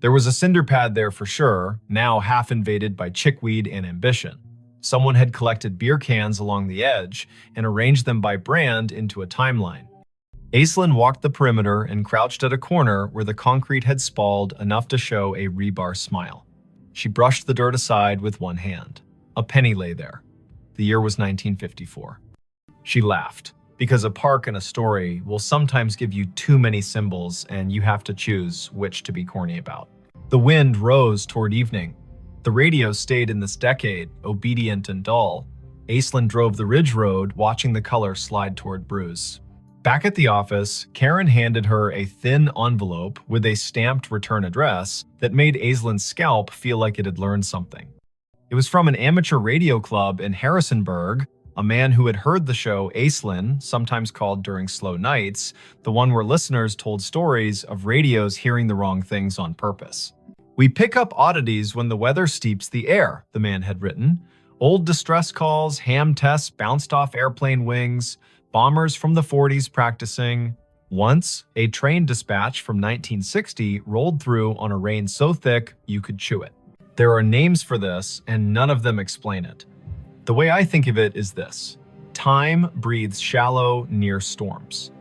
There was a cinder pad there for sure, now half invaded by chickweed and ambition. Someone had collected beer cans along the edge and arranged them by brand into a timeline. Aislinn walked the perimeter and crouched at a corner where the concrete had spalled enough to show a rebar smile. She brushed the dirt aside with one hand. A penny lay there. The year was 1954. She laughed, because a park and a story will sometimes give you too many symbols and you have to choose which to be corny about. The wind rose toward evening. The radio stayed in this decade, obedient and dull. Aislinn drove the ridge road, watching the color slide toward Bruce. Back at the office, Karen handed her a thin envelope with a stamped return address that made Aislinn's scalp feel like it had learned something. It was from an amateur radio club in Harrisonburg, a man who had heard the show Aislinn, sometimes called During Slow Nights, the one where listeners told stories of radios hearing the wrong things on purpose. "We pick up oddities when the weather steeps the air," the man had written. "Old distress calls, ham tests bounced off airplane wings, bombers from the 40s practicing. Once, a train dispatch from 1960 rolled through on a rain so thick you could chew it. There are names for this, and none of them explain it. The way I think of it is this: time breathes shallow near storms.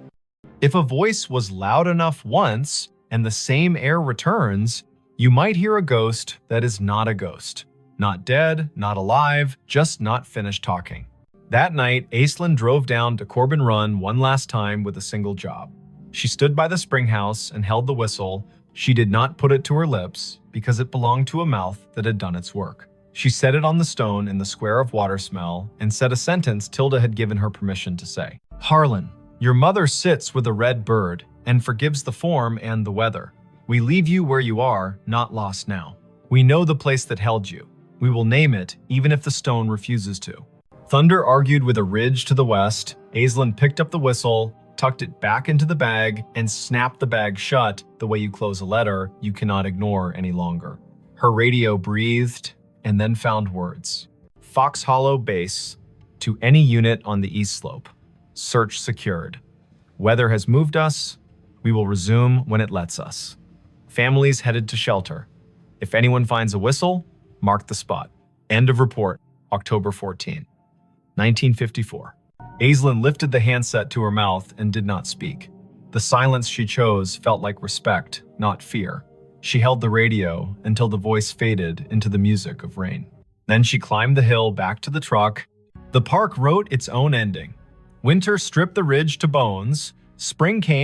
If a voice was loud enough once, and the same air returns, you might hear a ghost that is not a ghost. Not dead, not alive, just not finished talking." That night, Aislinn drove down to Corbin Run one last time with a single job. She stood by the spring house and held the whistle. She did not put it to her lips because it belonged to a mouth that had done its work. She set it on the stone in the square of water smell and said a sentence Tilda had given her permission to say. "Harlan, your mother sits with a red bird and forgives the form and the weather. We leave you where you are, not lost now. We know the place that held you. We will name it even if the stone refuses to." Thunder argued with a ridge to the west. Aislinn picked up the whistle, tucked it back into the bag, and snapped the bag shut the way you close a letter you cannot ignore any longer. Her radio breathed and then found words. "Fox Hollow Base. To any unit on the east slope. Search secured. Weather has moved us. We will resume when it lets us. Families headed to shelter. If anyone finds a whistle, mark the spot. End of report, October 14, 1954. Aislinn lifted the handset to her mouth and did not speak. The silence she chose felt like respect, not fear. She held the radio until the voice faded into the music of rain. Then she climbed the hill back to the truck. The park wrote its own ending. Winter stripped the ridge to bones. Spring came